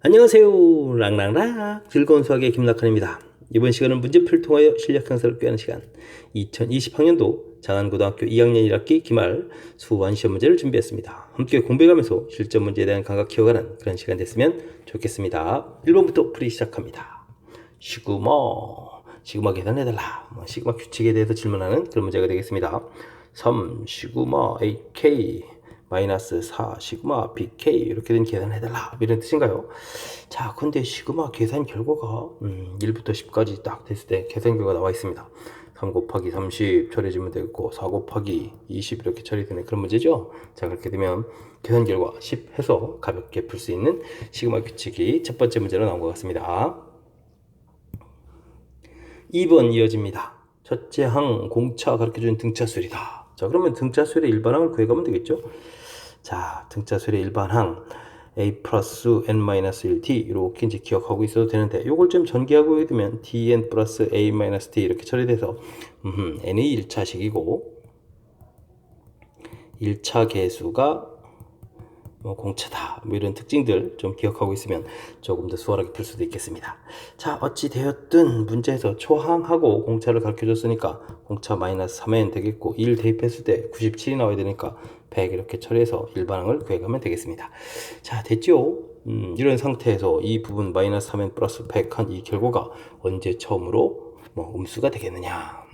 안녕하세요. 랑랑랑 즐거운 수학의 김낙환입니다. 이번 시간은 문제풀이를 통하여 실력 향상을 꾀하는 시간 2020학년도 장안고등학교 2학년 1학기 기말 수완 시험 문제를 준비했습니다. 함께 공부해가면서 실전 문제에 대한 감각 키워가는 그런 시간 됐으면 좋겠습니다. 1번부터 풀이 시작합니다. 시그마 계산해달라. 시그마 규칙에 대해서 질문하는 그런 문제가 되겠습니다. 3 시그마 AK 마이너스 4 시그마 BK 이렇게 된 계산해달라 이런 뜻인가요? 자, 근데 시그마 계산 결과가 1부터 10까지 딱 됐을 때 계산 결과가 나와 있습니다. 3 곱하기 30 처리해주면 되겠고 4 곱하기 20 이렇게 처리되는 그런 문제죠. 자, 그렇게 되면 계산 결과 10 해서 가볍게 풀 수 있는 시그마 규칙이 첫 번째 문제로 나온 것 같습니다. 2번 이어집니다. 첫째 항 공차 가르쳐주는 등차수열이다. 자, 그러면 등차수열의 일반항을 구해가면 되겠죠. 자, 등차수열의 일반항 a 플러스 n-1t 이렇게 이제 기억하고 있어도 되는데 요걸 좀 전개하고 되면 dn 플러스 a-t 이렇게 처리돼서 n이 1차식이고 1차 계수가 공차다 이런 특징들 좀 기억하고 있으면 조금 더 수월하게 풀 수도 있겠습니다. 자, 어찌 되었든 문제에서 초항하고 공차를 가르쳐 줬으니까 공차 마이너스 3n 되겠고 1 대입했을 때 97이 나와야 되니까 100 이렇게 처리해서 일반항을 구해가면 되겠습니다. 자, 됐죠? 이런 상태에서 이 부분 마이너스 3n 플러스 100한 이 결과가 언제 처음으로 음수가 되겠느냐.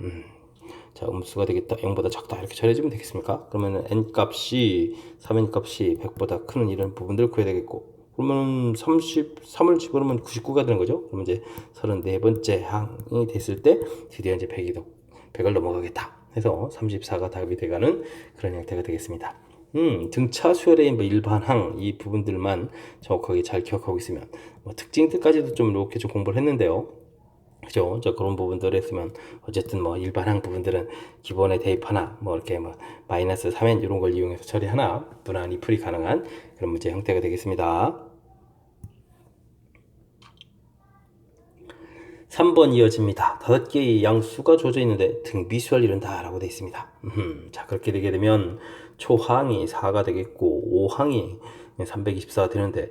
자, 음수가 되겠다. 0보다 작다. 이렇게 처리해주면 되겠습니까? 그러면 n값이 3n 값이 100보다 큰 이런 부분들을 구해야 되겠고, 그러면 33을 집어넣으면 99가 되는 거죠. 그러면 이제 34번째 항이 됐을 때 드디어 이제 100을 넘어가겠다. 해서 34가 답이 돼가는 그런 형태가 되겠습니다. 등차 수열의 일반항 이 부분들만 정확하게 잘 기억하고 있으면 특징들까지도 좀 이렇게 좀 공부를 했는데요. 그죠? 그런 부분들 했으면 어쨌든 일반항 부분들은 기본에 대입하나 이렇게 마이너스 3n 이런 걸 이용해서 처리하나 무난히 풀이 가능한 그런 문제 형태가 되겠습니다. 3번 이어집니다. 5개의 양수가 주어져 있는데 등비수열 이룬다 라고 되어 있습니다. 자, 그렇게 되게 되면 초항이 4가 되겠고 5항이 324가 되는데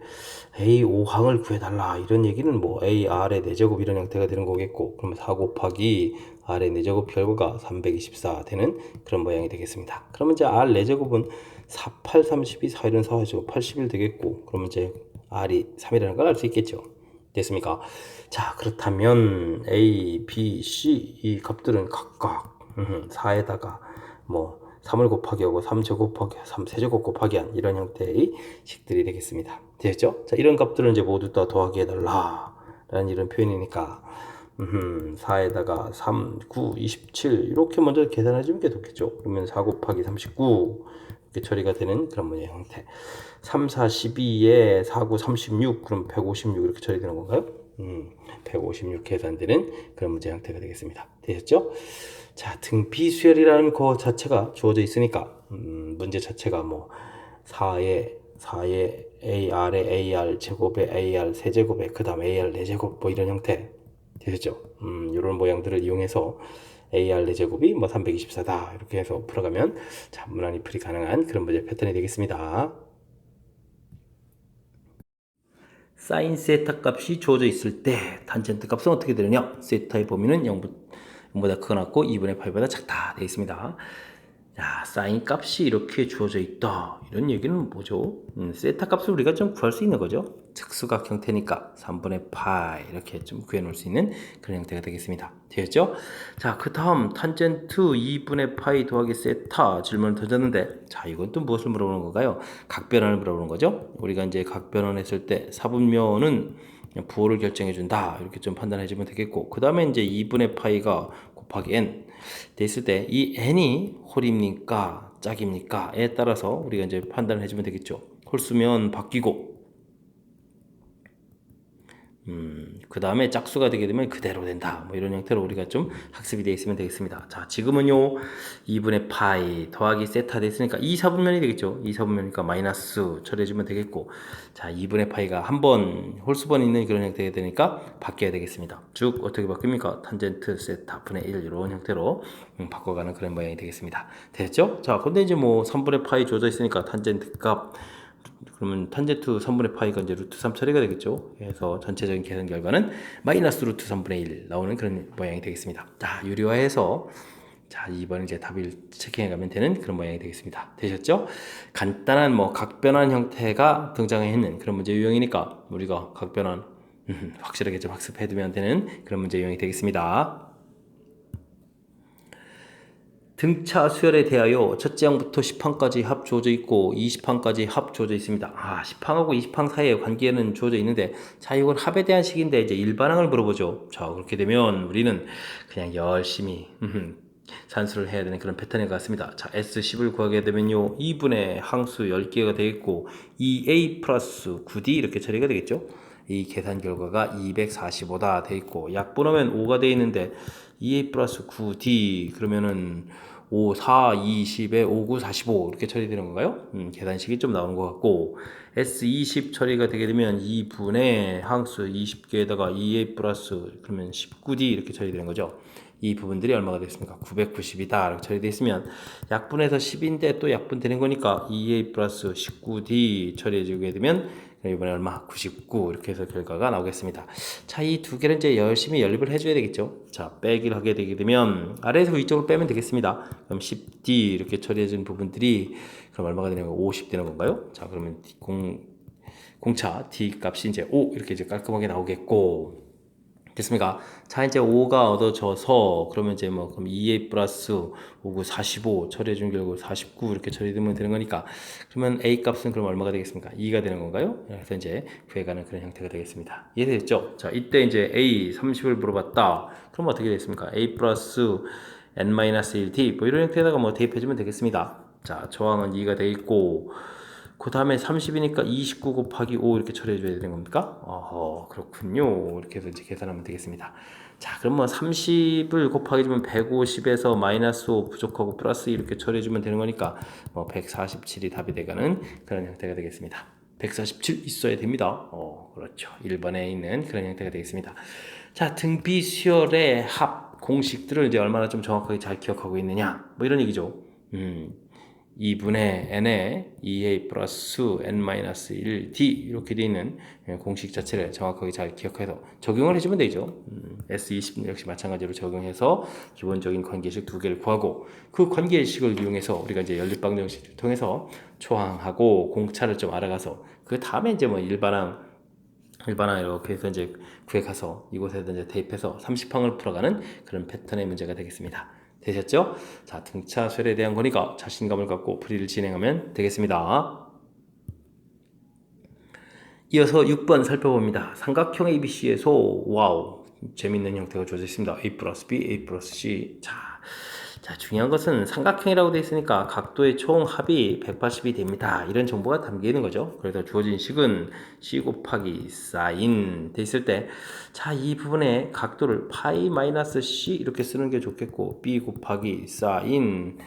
A 5항을 구해달라 이런 얘기는 A R의 4제곱 이런 형태가 되는 거겠고, 그러면 4 곱하기 R의 4제곱 결과가 324 되는 그런 모양이 되겠습니다. 그러면 이제 R 4제곱은 4, 8, 32, 4, 1은 4, 81 되겠고, 그러면 이제 R이 3이라는 걸 알 수 있겠죠. 됐습니까? 자, 그렇다면 A, B, C 이 값들은 각각 4에다가 3을 곱하기 하고 3제곱 곱하기 3세제곱 곱하기 한 이런 형태의 식들이 되겠습니다. 되겠죠? 자, 이런 값들은 이제 모두 다 더하기 해달라 라는 이런 표현이니까 4에다가 3, 9, 27 이렇게 먼저 계산해 주는 게 좋겠죠. 그러면 4 곱하기 39 이렇게 처리가 되는 그런 모양 형태. 3, 4, 12에 4, 9, 36 그럼 156 이렇게 처리되는 건가요? 156 계산되는 그런 문제 형태가 되겠습니다. 되셨죠? 자, 등비수열이라는 거 자체가 주어져 있으니까 문제 자체가 4에 AR에 AR 제곱에 AR 세제곱에 그 다음 AR 4제곱 이런 형태 되셨죠? 이런 모양들을 이용해서 AR 4제곱이 324다 이렇게 해서 풀어가면 자, 무난히 풀이 가능한 그런 문제 패턴이 되겠습니다. 사인 세타 값이 주어져 있을 때 탄젠트 값은 어떻게 되느냐? 세타의 범위는 0보다 크고 2분의 8보다 작다 되어 있습니다. 자, 사인 값이 이렇게 주어져 있다. 이런 얘기는 뭐죠? 세타 값을 우리가 좀 구할 수 있는 거죠. 특수각 형태니까 3분의 파이 이렇게 좀 구해놓을 수 있는 그런 형태가 되겠습니다. 되었죠? 자, 그 다음 탄젠트 2분의 파이 더하기 세타 질문을 던졌는데, 자, 이건 또 무엇을 물어보는 건가요? 각변환을 물어보는 거죠. 우리가 이제 각변환 했을 때 사분면은 부호를 결정해 준다 이렇게 좀 판단해 주면 되겠고, 그 다음에 이제 2분의 파이가 곱하기 n 됐을 때 이 n이 홀입니까 짝입니까에 따라서 우리가 이제 판단을 해주면 되겠죠. 홀수면 바뀌고 그 다음에 짝수가 되게 되면 그대로 된다 이런 형태로 우리가 좀 학습이 되어 있으면 되겠습니다. 자, 지금은요 2분의 파이 더하기 세타 됐으니까 2사분면이 되겠죠. 2사분면이니까 마이너스 처리해주면 되겠고, 자, 2분의 파이가 한번 홀수번 있는 그런 형태가 되니까 바뀌어야 되겠습니다. 쭉 어떻게 바뀝니까? 탄젠트 세타 분의 1 이런 형태로 바꿔가는 그런 모양이 되겠습니다. 됐죠? 자, 근데 이제 3분의 파이 주어져 있으니까 탄젠트 값 그러면 탄젠트 3분의 파이가 이제 루트 3 처리가 되겠죠. 그래서 전체적인 계산 결과는 마이너스 루트 3분의 1 나오는 그런 모양이 되겠습니다. 자, 유리화해서 자, 이번에 이제 답을 체킹해 가면 되는 그런 모양이 되겠습니다. 되셨죠? 간단한 뭐 각변환 형태가 등장했는 그런 문제 유형이니까 우리가 각변환 확실하게 좀 학습해 두면 되는 그런 문제 유형이 되겠습니다. 등차 수열에 대하여 첫째 항부터 10항까지 합 주어져 있고 20항까지 합 주어져 있습니다. 10항하고 20항 사이에 관계는 주어져 있는데, 자, 이건 합에 대한 식인데 이제 일반항을 물어보죠. 자, 그렇게 되면 우리는 그냥 열심히 산수를 해야 되는 그런 패턴인 것 같습니다. 자, S10을 구하게 되면요, 2분의 항수 10개가 되겠고 2A 플러스 9D 이렇게 처리가 되겠죠. 이 계산 결과가 245다 돼 있고, 약분하면 5가 돼 있는데 2A 플러스 9D 그러면은 5, 4, 20에 5, 9, 45 이렇게 처리되는 건가요? 계산식이 좀 나오는 것 같고, S20 처리가 되게 되면 2분의 항수 20개에다가 2A 플러스 그러면 19D 이렇게 처리되는 거죠. 이 부분들이 얼마가 되겠습니까? 990이다 이렇게 처리되어 있으면 약분해서 10인데 또 약분되는 거니까 2A 플러스 19D 처리해주게 되면 이번에 얼마? 99 이렇게 해서 결과가 나오겠습니다. 자, 이 두 개를 이제 열심히 연립을 해줘야 되겠죠. 자, 빼기를 하게 되게 되면 아래에서 위쪽으로 빼면 되겠습니다. 그럼 10D 이렇게 처리해준 부분들이 그럼 얼마가 되는 거? 50 되는 건가요? 자, 그러면 공차 D 값이 이제 5 이렇게 이제 깔끔하게 나오겠고, 됐습니까? 자, 이제 5가 얻어져서 그러면 이제 뭐 그럼 2A 플러스 5, 9, 45 처리해 준 결과 49 이렇게 처리되면 되는 거니까, 그러면 A 값은 그럼 얼마가 되겠습니까? 2가 되는 건가요? 그래서 이제 구해가는 그런 형태가 되겠습니다. 이해되셨죠? 자, 이때 이제 A 30을 물어봤다. 그럼 어떻게 되겠습니까? A 플러스 N-1D 뭐 이런 형태에다가 뭐 대입해주면 되겠습니다. 자, 저항은 2가 돼 있고, 그 다음에 30이니까 29 곱하기 5 이렇게 처리해줘야 되는 겁니까? 그렇군요. 이렇게 해서 이제 계산하면 되겠습니다. 자, 그럼 뭐 30을 곱하기 주면 150에서 마이너스 5 부족하고 플러스 이렇게 처리해주면 되는 거니까 뭐 147이 답이 돼가는 그런 형태가 되겠습니다. 147 있어야 됩니다. 그렇죠. 1번에 있는 그런 형태가 되겠습니다. 자, 등비 수열의 합 공식들을 이제 얼마나 좀 정확하게 잘 기억하고 있느냐, 뭐 이런 얘기죠. 2분의 n에 2a 플러스 n-1d 이렇게 되어 있는 공식 자체를 정확하게 잘 기억해서 적용을 해주면 되죠. S20 역시 마찬가지로 적용해서 기본적인 관계식 두 개를 구하고, 그 관계식을 이용해서 우리가 이제 연립방정식을 통해서 초항하고 공차를 좀 알아가서 그 다음에 이제 뭐 일반항 이렇게 해서 이제 구해 가서 이곳에다 이제 대입해서 30항을 풀어가는 그런 패턴의 문제가 되겠습니다. 되셨죠? 자, 등차 수열에 대한 거니까 자신감을 갖고 풀이를 진행하면 되겠습니다. 이어서 6번 살펴봅니다. 삼각형 ABC에서 와우, 재밌는 형태가 주어져 있습니다. A 플러스 B, A 플러스 C. 자, 중요한 것은 삼각형이라고 되어 있으니까 각도의 총 합이 180이 됩니다. 이런 정보가 담겨 있는 거죠. 그래서 주어진 식은 C 곱하기 사인 돼 있을 때, 자, 이 부분에 각도를 파이 마이너스 C 이렇게 쓰는 게 좋겠고, B 곱하기 사인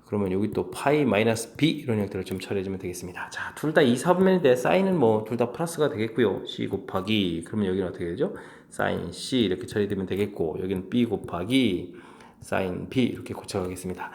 그러면 여기 또 파이 마이너스 B 이런 형태로 좀 처리해주면 되겠습니다. 자, 둘 다 2, 4분면인데 사인은 뭐 둘 다 플러스가 되겠고요. C 곱하기 그러면 여기는 어떻게 되죠? 사인 C 이렇게 처리되면 되겠고, 여기는 B 곱하기 사인 B 이렇게 고쳐가겠습니다.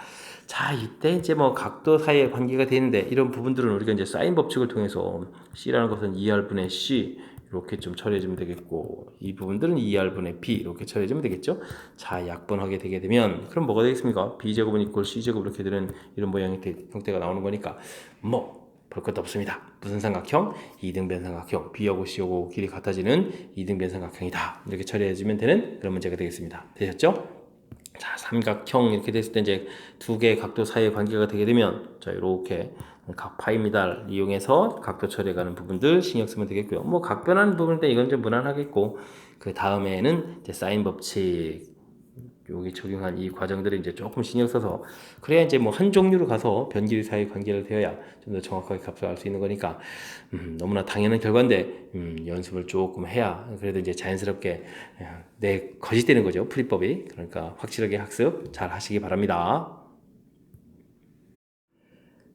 자, 이때 이제 뭐 각도 사이의 관계가 되는데, 이런 부분들은 우리가 이제 사인 법칙을 통해서 C라는 것은 2R분의 C 이렇게 좀 처리해주면 되겠고, 이 부분들은 2R분의 B 이렇게 처리해주면 되겠죠. 자, 약분하게 되게 되면 그럼 뭐가 되겠습니까? B제곱은 이꼴 C제곱 이렇게 되는 이런 모양의 형태가 나오는 거니까 뭐 볼 것도 없습니다. 무슨 삼각형? 이등변 삼각형. B하고 C하고 길이 같아지는 이등변 삼각형이다. 이렇게 처리해주면 되는 그런 문제가 되겠습니다. 되셨죠? 자, 삼각형 이렇게 됐을 때 이제 두 개의 각도 사이의 관계가 되게 되면, 자, 이렇게 각 파이미달 이용해서 각도 처리해가는 부분들 신경 쓰면 되겠고요. 뭐 각변하는 부분인데 이건 좀 무난하겠고, 그 다음에는 이제 사인 법칙 여기 적용한 이 과정들을 이제 조금 신경 써서, 그래야 이제 뭐 한 종류로 가서 변 길이 사이 관계를 되어야 좀 더 정확하게 값을 알 수 있는 거니까, 너무나 당연한 결과인데 연습을 조금 해야 그래도 이제 자연스럽게 내 것이 되는 거죠, 풀이법이. 그러니까 확실하게 학습 잘 하시기 바랍니다.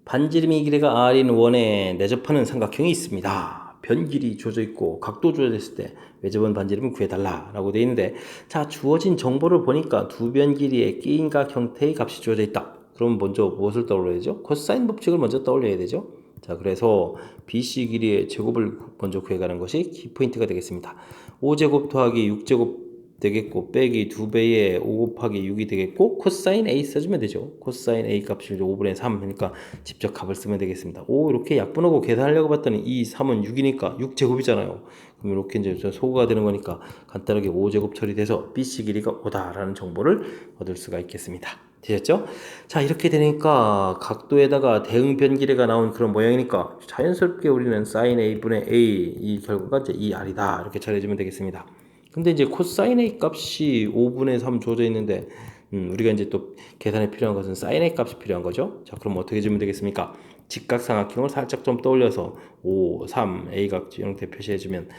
반지름이 길이가 R인 원에 내접하는 삼각형이 있습니다. 변길이 주어져 있고 각도 주어져 있을 때 외접은 반지름을 구해달라 라고 되어 있는데, 자, 주어진 정보를 보니까 두 변 길이의 끼인각 형태의 값이 주어져 있다. 그럼 먼저 무엇을 떠올려야 되죠? 코사인 법칙을 먼저 떠올려야 되죠. 자, 그래서 BC 길이의 제곱을 먼저 구해가는 것이 키포인트가 되겠습니다. 5제곱 더하기 6제곱 되겠고 빼기 2배의 5 곱하기 6이 되겠고 코사인 A 써주면 되죠. 코사인 A 값이 5분의 3 그러니까 직접 값을 쓰면 되겠습니다. 오, 이렇게 약분하고 계산하려고 봤더니 이 3은 6이니까 6제곱이잖아요. 그럼 이렇게 이제 소거가 되는 거니까 간단하게 5제곱 처리돼서 BC 길이가 5다라는 정보를 얻을 수가 있겠습니다. 되셨죠? 자, 이렇게 되니까 각도에다가 대응 변기례가 나온 그런 모양이니까 자연스럽게 우리는 sin A분의 A 이 결과가 이제 이 R이다 이렇게 처리해주면 되겠습니다. 근데 이제 코사인 A 값이 5분의 3 주어져 있는데 우리가 이제 또 계산에 필요한 것은 sin A 값이 필요한 거죠. 자, 그럼 어떻게 주면 되겠습니까? 직각삼각형을 살짝 좀 떠올려서 5, 3, A각 형태 표시해주면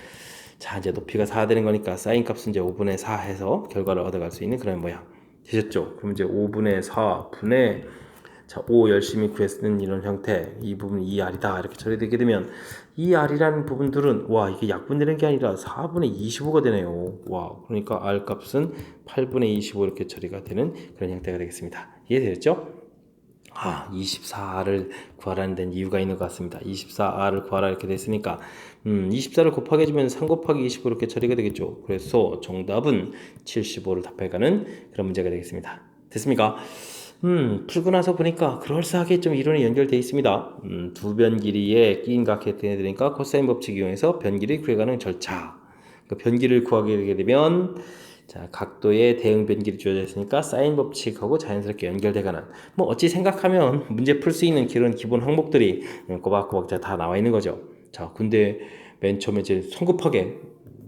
자, 이제 높이가 4 되는 거니까 sin 값은 이제 5분의 4 해서 결과를 얻어갈 수 있는 그런 모양 되셨죠? 그럼 이제 5분의 4분의 자, 5 열심히 구했는 이런 형태 이 부분이 2R이다 이렇게 처리되게 되면 2R이라는 부분들은 와 이게 약분되는 게 아니라 4분의 25가 되네요. 와 그러니까 R 값은 8분의 25 이렇게 처리가 되는 그런 형태가 되겠습니다. 이해되셨죠? 24R을 구하라는 데는 이유가 있는 것 같습니다. 24R을 구하라 이렇게 됐으니까 24를 곱하게 해주면 3 곱하기 25 이렇게 처리가 되겠죠. 그래서 정답은 75를 답해가는 그런 문제가 되겠습니다. 됐습니까? 풀고 나서 보니까 그럴싸하게 좀 이론이 연결되어 있습니다. 두 변 길이에 끼인 각해에 되니까 코사인 법칙 이용해서 변 길이 구해가는 절차. 그 변 길이를 구하게 되게 되면 자, 각도의 대응 변기를 주어져 있으니까 사인 법칙하고 자연스럽게 연결돼가는 뭐 어찌 생각하면 문제 풀 수 있는 그런 기본 항목들이 꼬박꼬박 다 나와 있는 거죠. 자, 근데 맨 처음에 이제 성급하게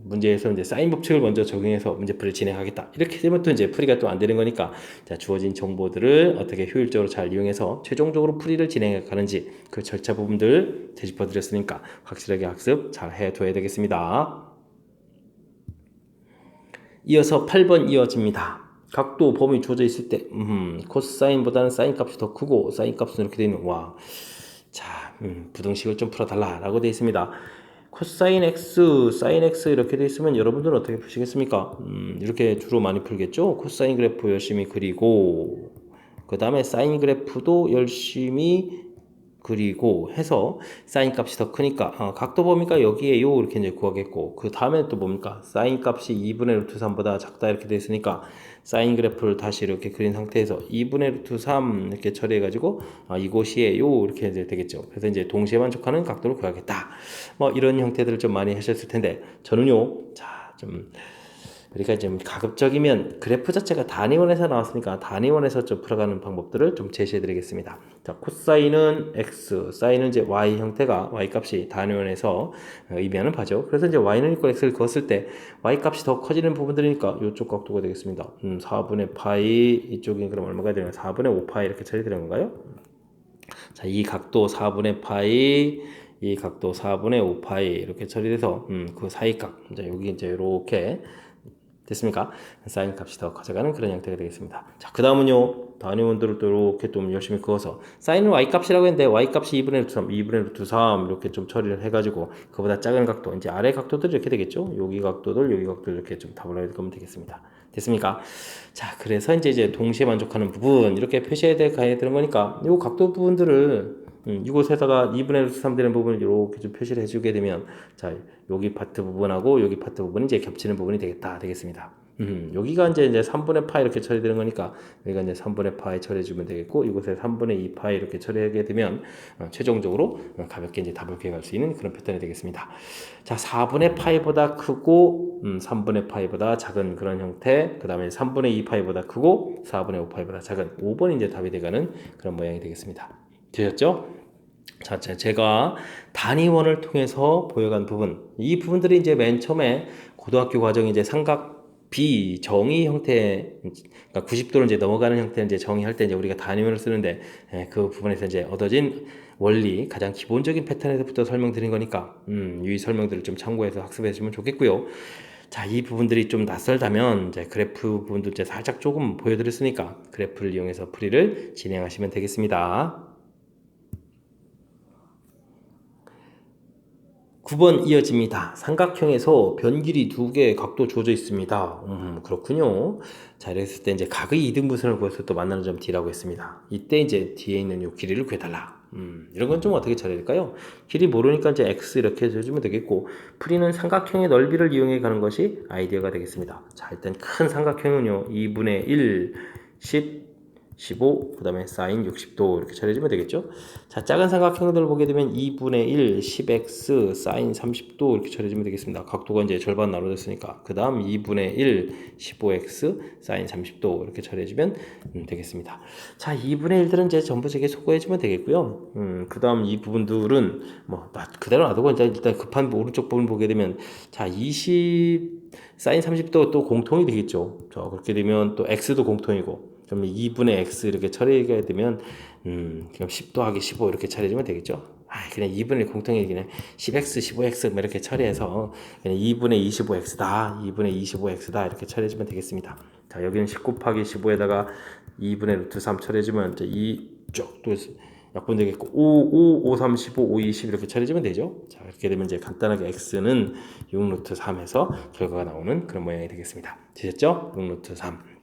문제에서 이제 사인 법칙을 먼저 적용해서 문제풀이를 진행하겠다. 이렇게 되면 또 이제 풀이가 또 안 되는 거니까 자, 주어진 정보들을 어떻게 효율적으로 잘 이용해서 최종적으로 풀이를 진행해 가는지 그 절차 부분들 되짚어 드렸으니까 확실하게 학습 잘 해둬야 되겠습니다. 이어서 8번 이어집니다. 각도 범위 주어져 있을 때 코사인보다는 사인 값이 더 크고 사인 값은 이렇게 되면 와, 자, 부등식을 좀 풀어달라 라고 되어 있습니다. 코사인 x, 사인 x 이렇게 되어 있으면 여러분들은 어떻게 푸시겠습니까? 이렇게 주로 많이 풀겠죠? 코사인 그래프 열심히 그리고 그 다음에 사인 그래프도 열심히 그리고 해서 사인 값이 더 크니까 각도 범위가 여기에요 이렇게 이제 구하겠고 그 다음에 또 뭡니까 사인 값이 2분의 루트 3보다 작다 이렇게 돼 있으니까 사인 그래프를 다시 이렇게 그린 상태에서 2분의 루트 3 이렇게 처리해 가지고 이곳이에요 이렇게 이제 되겠죠. 그래서 이제 동시에 만족하는 각도를 구하겠다 뭐 이런 형태들을 좀 많이 하셨을 텐데 저는요 자좀 그러니까 이제 가급적이면 그래프 자체가 단위원에서 나왔으니까 단위원에서 좀 풀어가는 방법들을 좀 제시해 드리겠습니다. 자, 코사인은 x, 사인은 이제 y 형태가 y 값이 단위원에서 의미하는 바죠. 그래서 이제 y는 이꼴 x를 그었을 때 y 값이 더 커지는 부분들이니까 이쪽 각도가 되겠습니다. 4분의 파이 이쪽이 그럼 얼마가 되나요? 4분의 5 파이 이렇게 처리되는 건가요? 자, 이 각도 4분의 파이 이 각도 4분의 5 파이 이렇게 처리돼서 그 사이각 이제 여기 이제 이렇게 됐습니까? 사인 값이 더 커져가는 그런 형태가 되겠습니다. 자, 그 다음은요, 단위원들을 또 이렇게 좀 열심히 그어서 사인은 y 값이라고 했는데 y 값이 2분의 루트 3, 2분의 루트 3 이렇게 좀 처리를 해가지고 그보다 작은 각도, 이제 아래 각도들 이렇게 되겠죠? 여기 각도들, 여기 각도들 이렇게 좀 답을 해보면 되겠습니다. 됐습니까? 자, 그래서 이제 동시에 만족하는 부분 이렇게 표시해야 가야 되는 거니까 이 각도 부분들을 이곳에다가 2분의 루트 3 되는 부분을 이렇게 좀 표시를 해주게 되면 자 여기 파트 부분하고 여기 파트 부분이 이제 겹치는 부분이 되겠습니다. 여기가 이제 3분의 파이 이렇게 처리되는 거니까 여기가 이제 3분의 파이 처리해주면 되겠고 이곳에 3분의 2 파이 이렇게 처리하게 되면 최종적으로 가볍게 이제 답을 구해갈 수 있는 그런 패턴이 되겠습니다. 자 4분의 파이보다 크고 3분의 파이보다 작은 그런 형태 그 다음에 3분의 2 파이보다 크고 4분의 5 파이보다 작은 5번이 이제 답이 돼가는 그런 모양이 되겠습니다. 되셨죠? 자, 제가 단위원을 통해서 보여간 부분, 이 부분들이 이제 맨 처음에 고등학교 과정이 이제 삼각 비정의 형태, 그러니까 90도를 이제 넘어가는 형태 이제 정의할 때 이제 우리가 단위원을 쓰는데 그 부분에서 이제 얻어진 원리, 가장 기본적인 패턴에서부터 설명드린 거니까 이 설명들을 좀 참고해서 학습해 주시면 좋겠고요. 자, 이 부분들이 좀 낯설다면 이제 그래프 부분도 이제 살짝 조금 보여드렸으니까 그래프를 이용해서 풀이를 진행하시면 되겠습니다. 9번 이어집니다. 삼각형에서 변길이 2개의 각도 주어져 있습니다. 그렇군요. 자, 이랬을 때 이제 각의 이등분선을 구해서 또 만나는 점 D라고 했습니다. 이때 이제 뒤에 있는 이 길이를 구해달라. 이런 건 좀 어떻게 처리해야 될까요? 길이 모르니까 이제 x 이렇게 해주면 되겠고, 풀이는 삼각형의 넓이를 이용해 가는 것이 아이디어가 되겠습니다. 자, 일단 큰 삼각형은요, 2분의 1, 10, 15, 그 다음에 사인 60도 이렇게 처리해주면 되겠죠. 자, 작은 삼각형들을 보게 되면 2분의 1, 10x, 사인 30도 이렇게 처리해주면 되겠습니다. 각도가 이제 절반 나눠졌으니까. 그 다음 2분의 1, 15x, 사인 30도 이렇게 처리해주면 되겠습니다. 자, 2분의 1들은 이제 전부 저게 소거해주면 되겠고요. 그 다음 이 부분들은 뭐 그대로 놔두고 이제 일단 급한 오른쪽 부분 보게 되면, 자, 20, 사인 30도 또 공통이 되겠죠. 자, 그렇게 되면 또 x도 공통이고, 그럼 2분의 x 이렇게 처리하게 되면 그럼 10 더하기 15 이렇게 처리해주면 되겠죠. 그냥 2분의 1 공통이 그냥 10x, 15x 뭐 이렇게 처리해서 그냥 2분의 25x다, 2분의 25x다 이렇게 처리해주면 되겠습니다. 자, 여기는 10 곱하기 15에다가 2분의 루트 3 처리해주면 이제 이쪽도 약분 되겠고, 5, 3, 15, 5, 20 이렇게 처리해주면 되죠. 자, 이렇게 되면 이제 간단하게 x는 6 루트 3에서 결과가 나오는 그런 모양이 되겠습니다. 되셨죠? 6 루트 3.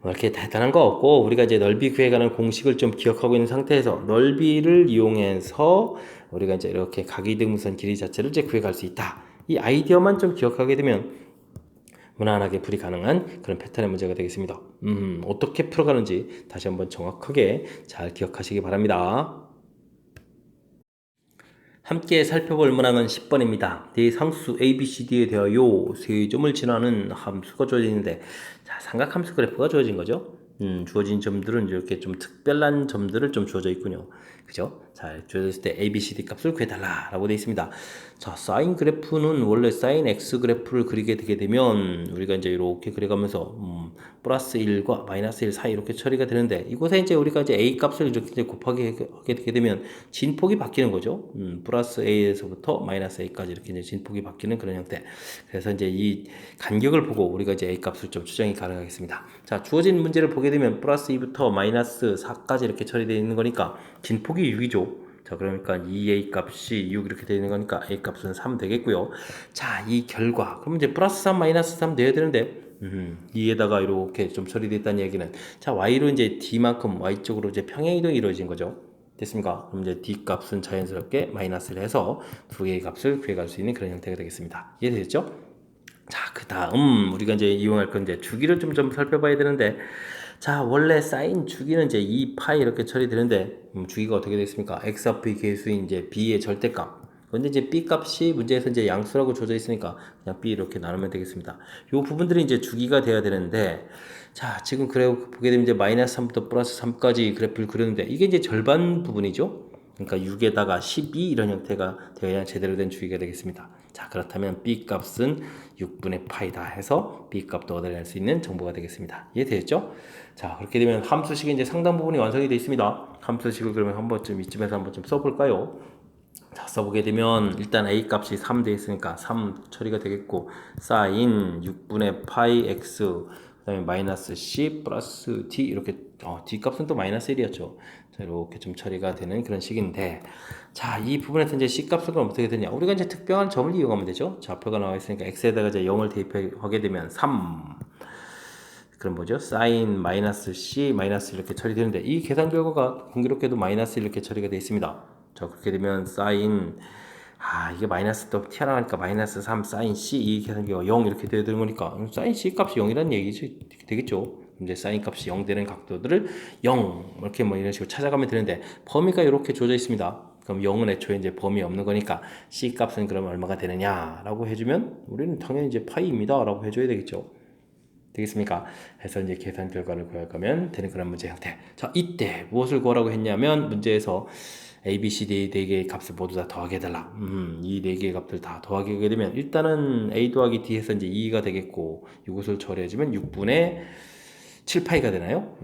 이렇게 대단한 거 없고, 우리가 이제 넓이 구해가는 공식을 좀 기억하고 있는 상태에서 넓이를 이용해서 우리가 이제 이렇게 각이등분선 길이 자체를 이제 구해갈 수 있다. 이 아이디어만 좀 기억하게 되면 무난하게 풀이 가능한 그런 패턴의 문제가 되겠습니다. 어떻게 풀어가는지 다시 한번 정확하게 잘 기억하시기 바랍니다. 함께 살펴볼 문항은 10번입니다. 대상수 ABCD에 대하여 세 점을 지나는 함수가 주어지는데, 자, 삼각함수 그래프가 주어진 거죠. 주어진 점들은 이렇게 좀 특별한 점들을 좀 주어져 있군요. 그죠? 자, 주어졌을 때 ABCD 값을 구해달라라고 되어 있습니다. 자, 사인 그래프는 원래 사인 X 그래프를 그리게 되게 되면 우리가 이제 이렇게 그려가면서 플러스 1과 마이너스 1 사이 이렇게 처리가 되는데, 이곳에 이제 우리가 이제 A 값을 이렇게 이제 곱하게 하게 되게 되면 진폭이 바뀌는 거죠. 플러스 A에서부터 마이너스 A까지 이렇게 이제 진폭이 바뀌는 그런 형태. 그래서 이제 이 간격을 보고 우리가 이제 A 값을 좀 추정이 가능하겠습니다. 자, 주어진 문제를 보게 되면 플러스 2부터 마이너스 4까지 이렇게 처리되어 있는 거니까 진폭이 6이죠. 자, 그러니까 2a 값이 6 이렇게 되는 거니까 a 값은 3 되겠고요. 자, 이 결과, 그럼 이제 플러스 3 마이너스 3 돼야 되는데, 2에다가 이렇게 좀 처리됐다는 얘기는, 자, y로 이제 d만큼 y쪽으로 이제 평행 이동이 이루어진 거죠. 됐습니까? 그럼 이제 d 값은 자연스럽게 마이너스를 해서 두 개의 값을 구해갈 수 있는 그런 형태가 되겠습니다. 이해되셨죠? 자, 그 다음 우리가 이제 이용할 건데 주기를 좀 살펴봐야 되는데, 자, 원래 사인 주기는 이제 2파이 이렇게 처리되는데, 주기가 어떻게 되겠습니까? x 앞의 계수인 이제 b의 절대값. 근데 이제 b 값이 문제에서 이제 양수라고 줘져 있으니까 그냥 b 이렇게 나누면 되겠습니다. 요 부분들이 이제 주기가 돼야 되는데, 자, 지금 그래 보게 되면 이제 마이너스 3부터 플러스 3까지 그래프를 그렸는데, 이게 이제 절반 부분이죠. 그러니까 6에다가 12 이런 형태가 되어야 제대로 된 주기가 되겠습니다. 자, 그렇다면 b 값은 6분의 파이다 해서 b 값도 얻어낼 수 있는 정보가 되겠습니다. 이해되셨죠? 자, 그렇게 되면 함수식이 이제 상당 부분이 완성이 되어 있습니다. 함수식을 그러면 한번쯤 이쯤에서 한번 좀 써볼까요? 자, 써보게 되면 일단 a 값이 3 되어 있으니까 3 처리가 되겠고, 사인 6분의 파이 x, 그 다음에 마이너스 c 플러스 d 이렇게, d 값은 또 마이너스 1이었죠. 자, 이렇게 좀 처리가 되는 그런 식인데, 자, 이 부분에서 이제 c 값은 그럼 어떻게 되냐? 우리가 이제 특별한 점을 이용하면 되죠. 좌표가 나와 있으니까 x에다가 이제 0을 대입하게 되면 3. 그럼 뭐죠? 사인 마이너스 c 마이너스 이렇게 처리되는데, 이 계산 결과가 공교롭게도 마이너스 이렇게 처리가 되어 있습니다. 자, 그렇게 되면 사인, 이게 마이너스 또 튀어나가니까 마이너스 3 사인 c 이 계산 결과 0 이렇게 되는 거니까 사인 c 값이 0이라는 얘기지 되겠죠. 이제 사인 값이 0 되는 각도들을 0 이렇게 뭐 이런 식으로 찾아가면 되는데, 범위가 이렇게 주어져 있습니다. 그럼 0은 애초에 이제 범위 없는 거니까 c 값은 그러면 얼마가 되느냐라고 해주면 우리는 당연히 이제 파이입니다라고 해줘야 되겠죠. 되겠습니까? 해서 이제 계산 결과를 구할 거면 되는 그런 문제 형태. 자, 이때 무엇을 구하라고 했냐면 문제에서 A, B, C, D 4개의 값을 모두 다 더하게 해달라. 이 4개의 값들 다 더하게 하게 되면 일단은 A 더하기 D 해서 이제 2가 되겠고, 이것을 처리해주면 6분의 7파이가 되나요?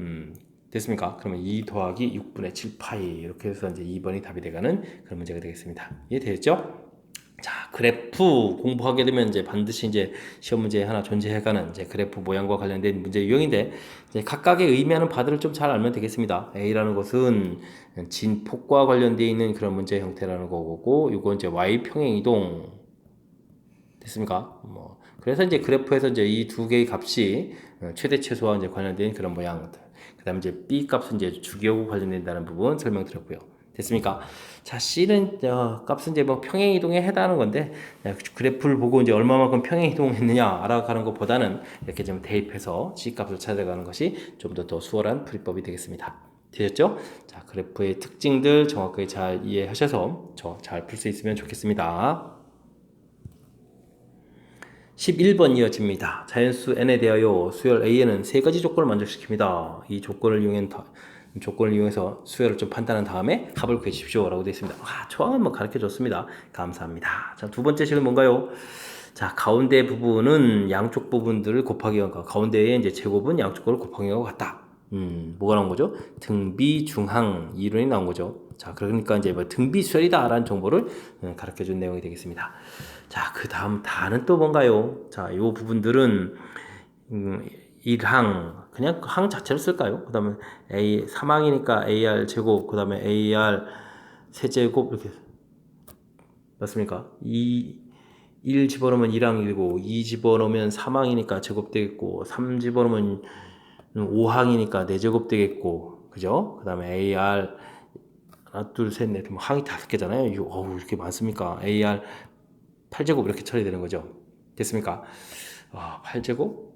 됐습니까? 그러면 2 더하기 6분의 7파이 이렇게 해서 이제 2번이 답이 돼가는 그런 문제가 되겠습니다. 이해되셨죠? 자, 그래프 공부하게 되면 이제 반드시 이제 시험 문제에 하나 존재해가는 이제 그래프 모양과 관련된 문제 유형인데, 이제 각각의 의미하는 바들을 좀 잘 알면 되겠습니다. A라는 것은 진폭과 관련되어 있는 그런 문제 형태라는 거고, 이거 이제 Y 평행 이동 됐습니까? 그래서 이제 그래프에서 이제 이 두 개의 값이 최대 최소와 이제 관련된 그런 모양들. 그다음에 이제 B 값은 이제 주기하고 관련된다는 부분 설명드렸고요. 됐습니까? 자, C는 값은 이제 뭐 평행 이동에 해당하는 건데 그래프를 보고 이제 얼마만큼 평행 이동했느냐 알아가는 것보다는 이렇게 좀 대입해서 C 값을 찾아가는 것이 좀 더 수월한 풀이법이 되겠습니다. 되셨죠? 자, 그래프의 특징들 정확하게 잘 이해하셔서 잘 풀 수 있으면 좋겠습니다. 11번 이어집니다. 자연수 n에 대하여 수열 a에는 세 가지 조건을 만족시킵니다. 이 조건을 이용해서 수열을 좀 판단한 다음에 합을 구해주십시오 라고 되어 있습니다. 초항 한번 가르쳐 줬습니다. 감사합니다. 자, 두 번째 식은 뭔가요? 자, 가운데 부분은 양쪽 부분들을 곱하기 한 거, 가운데의 이제 제곱은 양쪽 거를 곱하기 한 것 같다. 뭐가 나온 거죠? 등비 중항 이론이 나온 거죠. 자, 그러니까 이제 뭐 등비 수열이다 라는 정보를 가르쳐 준 내용이 되겠습니다. 자, 그 다음 다는 또 뭔가요? 자, 이 부분들은 일항 그냥 그 항 자체를 쓸까요? 그 다음에 A 3항이니까 AR 제곱 그 다음에 AR 세제곱 이렇게 맞습니까? 1 집어넣으면 1항 1고 2 집어넣으면 3항이니까 제곱 되겠고 3 집어넣으면 5항이니까 4제곱 되겠고 그죠? 그 다음에 AR 하나 둘셋넷 뭐 항이 5개잖아요. 이렇게 많습니까? AR 8제곱 이렇게 처리되는 거죠. 됐습니까? 8제곱?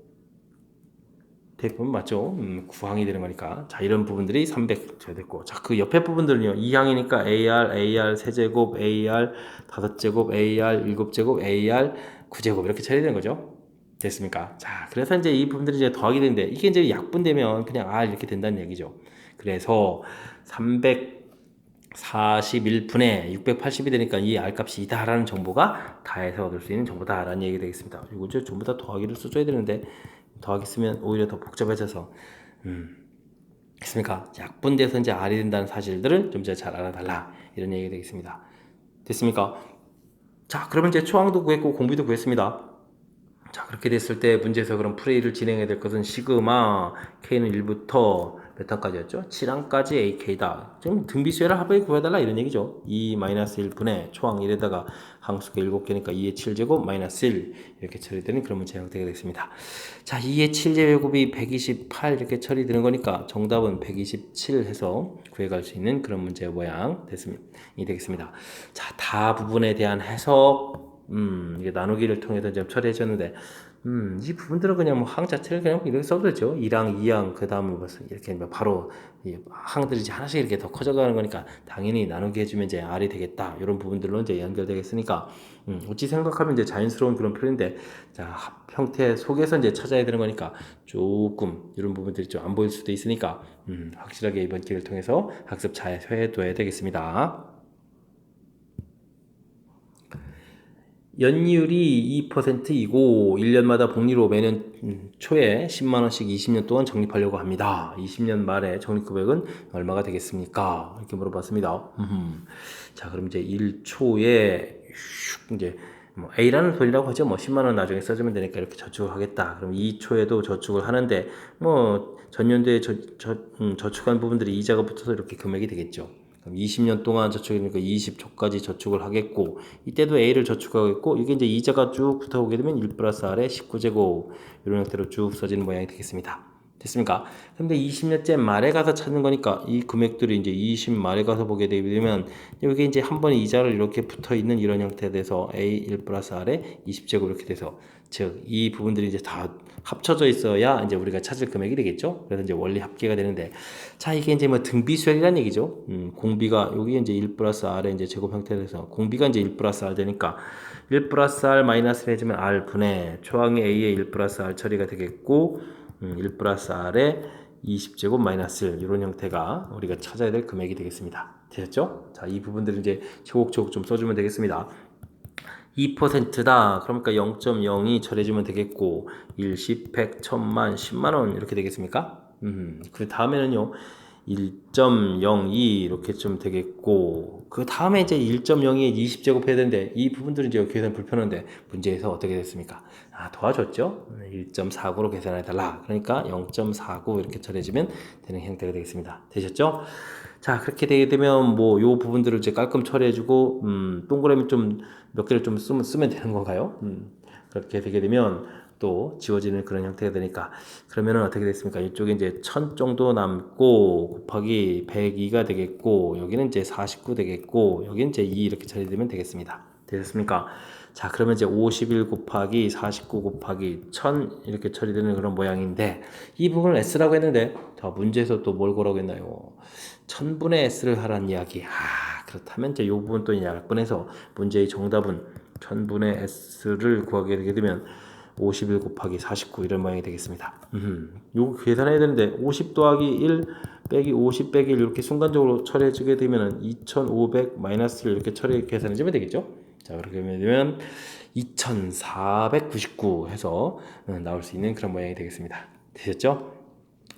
대부분 맞죠? 9항이 되는 거니까. 자, 이런 부분들이 300 됐고. 자, 그 옆에 부분들은요. 2항이니까 AR 세제곱, AR 5제곱, AR 7제곱, AR 9제곱 이렇게 처리되는 거죠. 됐습니까? 자, 그래서 이제 이 부분들이 이제 더하게 되는데 이게 이제 약분되면 그냥 이렇게 된다는 얘기죠. 그래서 341분의 680이 되니까 이 R값이 이다라는 정보가 다해서 얻을 수 있는 정보다라는 얘기가 되겠습니다. 이거 이제 전부 다 더하기를 써줘야 되는데 더하기 쓰면 오히려 더 복잡해져서 됐습니까? 약분돼서 이제 R이 된다는 사실들을 좀 잘 알아달라 이런 얘기가 되겠습니다. 됐습니까? 자, 그러면 이제 초항도 구했고 공비도 구했습니다. 자, 그렇게 됐을 때 문제에서 그럼 풀이를 진행해야 될 것은 시그마 K는 1부터 몇 항까지였죠? 7항까지 AK다. 지금 등비수열을 합을 구해달라 이런 얘기죠. 2-1분의 초항 1에다가 항수가 7개니까 2의 7제곱 마이너스 1 이렇게 처리되는 그런 문제 형태가 되겠습니다. 자, 2의 7제곱이 128 이렇게 처리되는 거니까 정답은 127 해서 구해갈 수 있는 그런 문제 모양 되겠습니다. 자, 다 부분에 대한 해석 이게 나누기를 통해서 이제 처리해 줬는데, 이 부분들은 그냥 뭐 항 자체를 그냥 이렇게 써도 되죠. 1항, 2항, 그 다음에 무슨 이렇게 바로 항들이 이제 하나씩 이렇게 더 커져가는 거니까 당연히 나누기 해주면 이제 R이 되겠다. 이런 부분들로 이제 연결되겠으니까, 어찌 생각하면 이제 자연스러운 그런 표현인데, 자, 합 형태 속에서 이제 찾아야 되는 거니까 조금 이런 부분들이 좀 안 보일 수도 있으니까, 확실하게 이번 기회를 통해서 학습 잘 해둬야 되겠습니다. 연이율이 2%이고 1년마다 복리로 매년 초에 10만원씩 20년 동안 적립하려고 합니다. 20년 말에 적립금액은 얼마가 되겠습니까? 이렇게 물어봤습니다. 자, 그럼 이제 1초에 이제 뭐 A라는 돈이라고 하죠. 뭐 10만원 나중에 써주면 되니까 이렇게 저축을 하겠다. 그럼 2초에도 저축을 하는데 뭐 전년도에 저축한 부분들이 이자가 붙어서 이렇게 금액이 되겠죠. 그럼 20년 동안 저축이니까 20초까지 저축을 하겠고 이때도 A를 저축하겠고 이게 이제 이자가 쭉 붙어오게 되면 1 플러스 R에 19제곱 이런 형태로 쭉 써지는 모양이 되겠습니다. 됐습니까? 근데 20년째 말에 가서 찾는 거니까 이 금액들이 이제 20 말에 가서 보게 되면 여기 이제 한 번에 이자를 이렇게 붙어 있는 이런 형태에 돼서 A 1 플러스 R에 20제곱 이렇게 돼서 즉 이 부분들이 이제 다 합쳐져 있어야 이제 우리가 찾을 금액이 되겠죠. 그래서 이제 원리 합계가 되는데 자 이게 이제 뭐 등비수열이라는 얘기죠. 공비가 여기 이제 1 플러스 R에 이제 제곱 형태에서 공비가 이제 1 플러스 R 되니까 1 플러스 R 마이너스를 해주면 R 분의 초항의 A의 1 플러스 R 처리가 되겠고 1 플러스 R에 20제곱 마이너스 1 이런 형태가 우리가 찾아야 될 금액이 되겠습니다. 되셨죠? 자, 이 부분들을 이제 초곡초곡 좀 써주면 되겠습니다. 2%다. 그러니까 0.02 처리해주면 되겠고 1, 10, 100, 1000만, 10만원 이렇게 되겠습니까? 그 다음에는요 1.02 이렇게 좀 되겠고 그 다음에 이제 1.02에 20제곱 해야 되는데 이 부분들은 이제 계산 불편한데 문제에서 어떻게 됐습니까? 도와줬죠. 1.49로 계산해 달라. 그러니까 0.49 이렇게 처리해주면 되는 형태가 되겠습니다. 되셨죠? 자, 그렇게 되게 되면 뭐 요 부분들을 이제 깔끔 처리해주고 동그라미 좀 몇 개를 좀 쓰면 되는 건가요? 그렇게 되게 되면 또 지워지는 그런 형태가 되니까 그러면은 어떻게 됐습니까? 이쪽에 이제 1000 정도 남고 곱하기 102가 되겠고 여기는 이제 49 되겠고 여기는 이제 2 이렇게 처리되면 되겠습니다. 되셨습니까? 자, 그러면 이제 51 곱하기 49 곱하기 1000 이렇게 처리되는 그런 모양인데 이 부분을 S라고 했는데 자, 문제에서 또 뭘 거라고 했나요? 1000분의 S를 하라는 이야기. 그렇다면 이제 이 부분 또 약분해서 문제의 정답은 1000분의 S를 구하게 되게 되면 51 곱하기 49 이런 모양이 되겠습니다. 요거 계산해야 되는데 50 더하기 1 빼기 50 빼기 1 이렇게 순간적으로 처리해주게 되면 2500 마이너스를 이렇게 계산해주면 되겠죠. 자, 그렇게 되면 2499 해서 나올 수 있는 그런 모양이 되겠습니다. 되셨죠?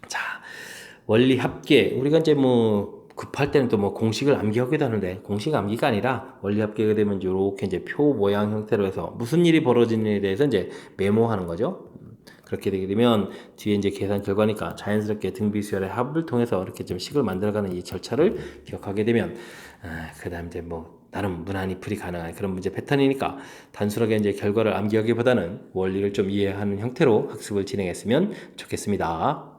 자, 원리 합계 우리가 이제 뭐 급할 때는 또 뭐 공식을 암기하기도 하는데 공식 암기가 아니라 원리 합계가 되면 이렇게 이제 표 모양 형태로 해서 무슨 일이 벌어지는지에 대해서 이제 메모하는 거죠. 그렇게 되게 되면 뒤에 이제 계산 결과니까 자연스럽게 등비수열의 합을 통해서 이렇게 좀 식을 만들어가는 이 절차를 기억하게 되면 그다음 이제 뭐 나름 무난히 풀이 가능한 그런 문제 패턴이니까 단순하게 이제 결과를 암기하기보다는 원리를 좀 이해하는 형태로 학습을 진행했으면 좋겠습니다.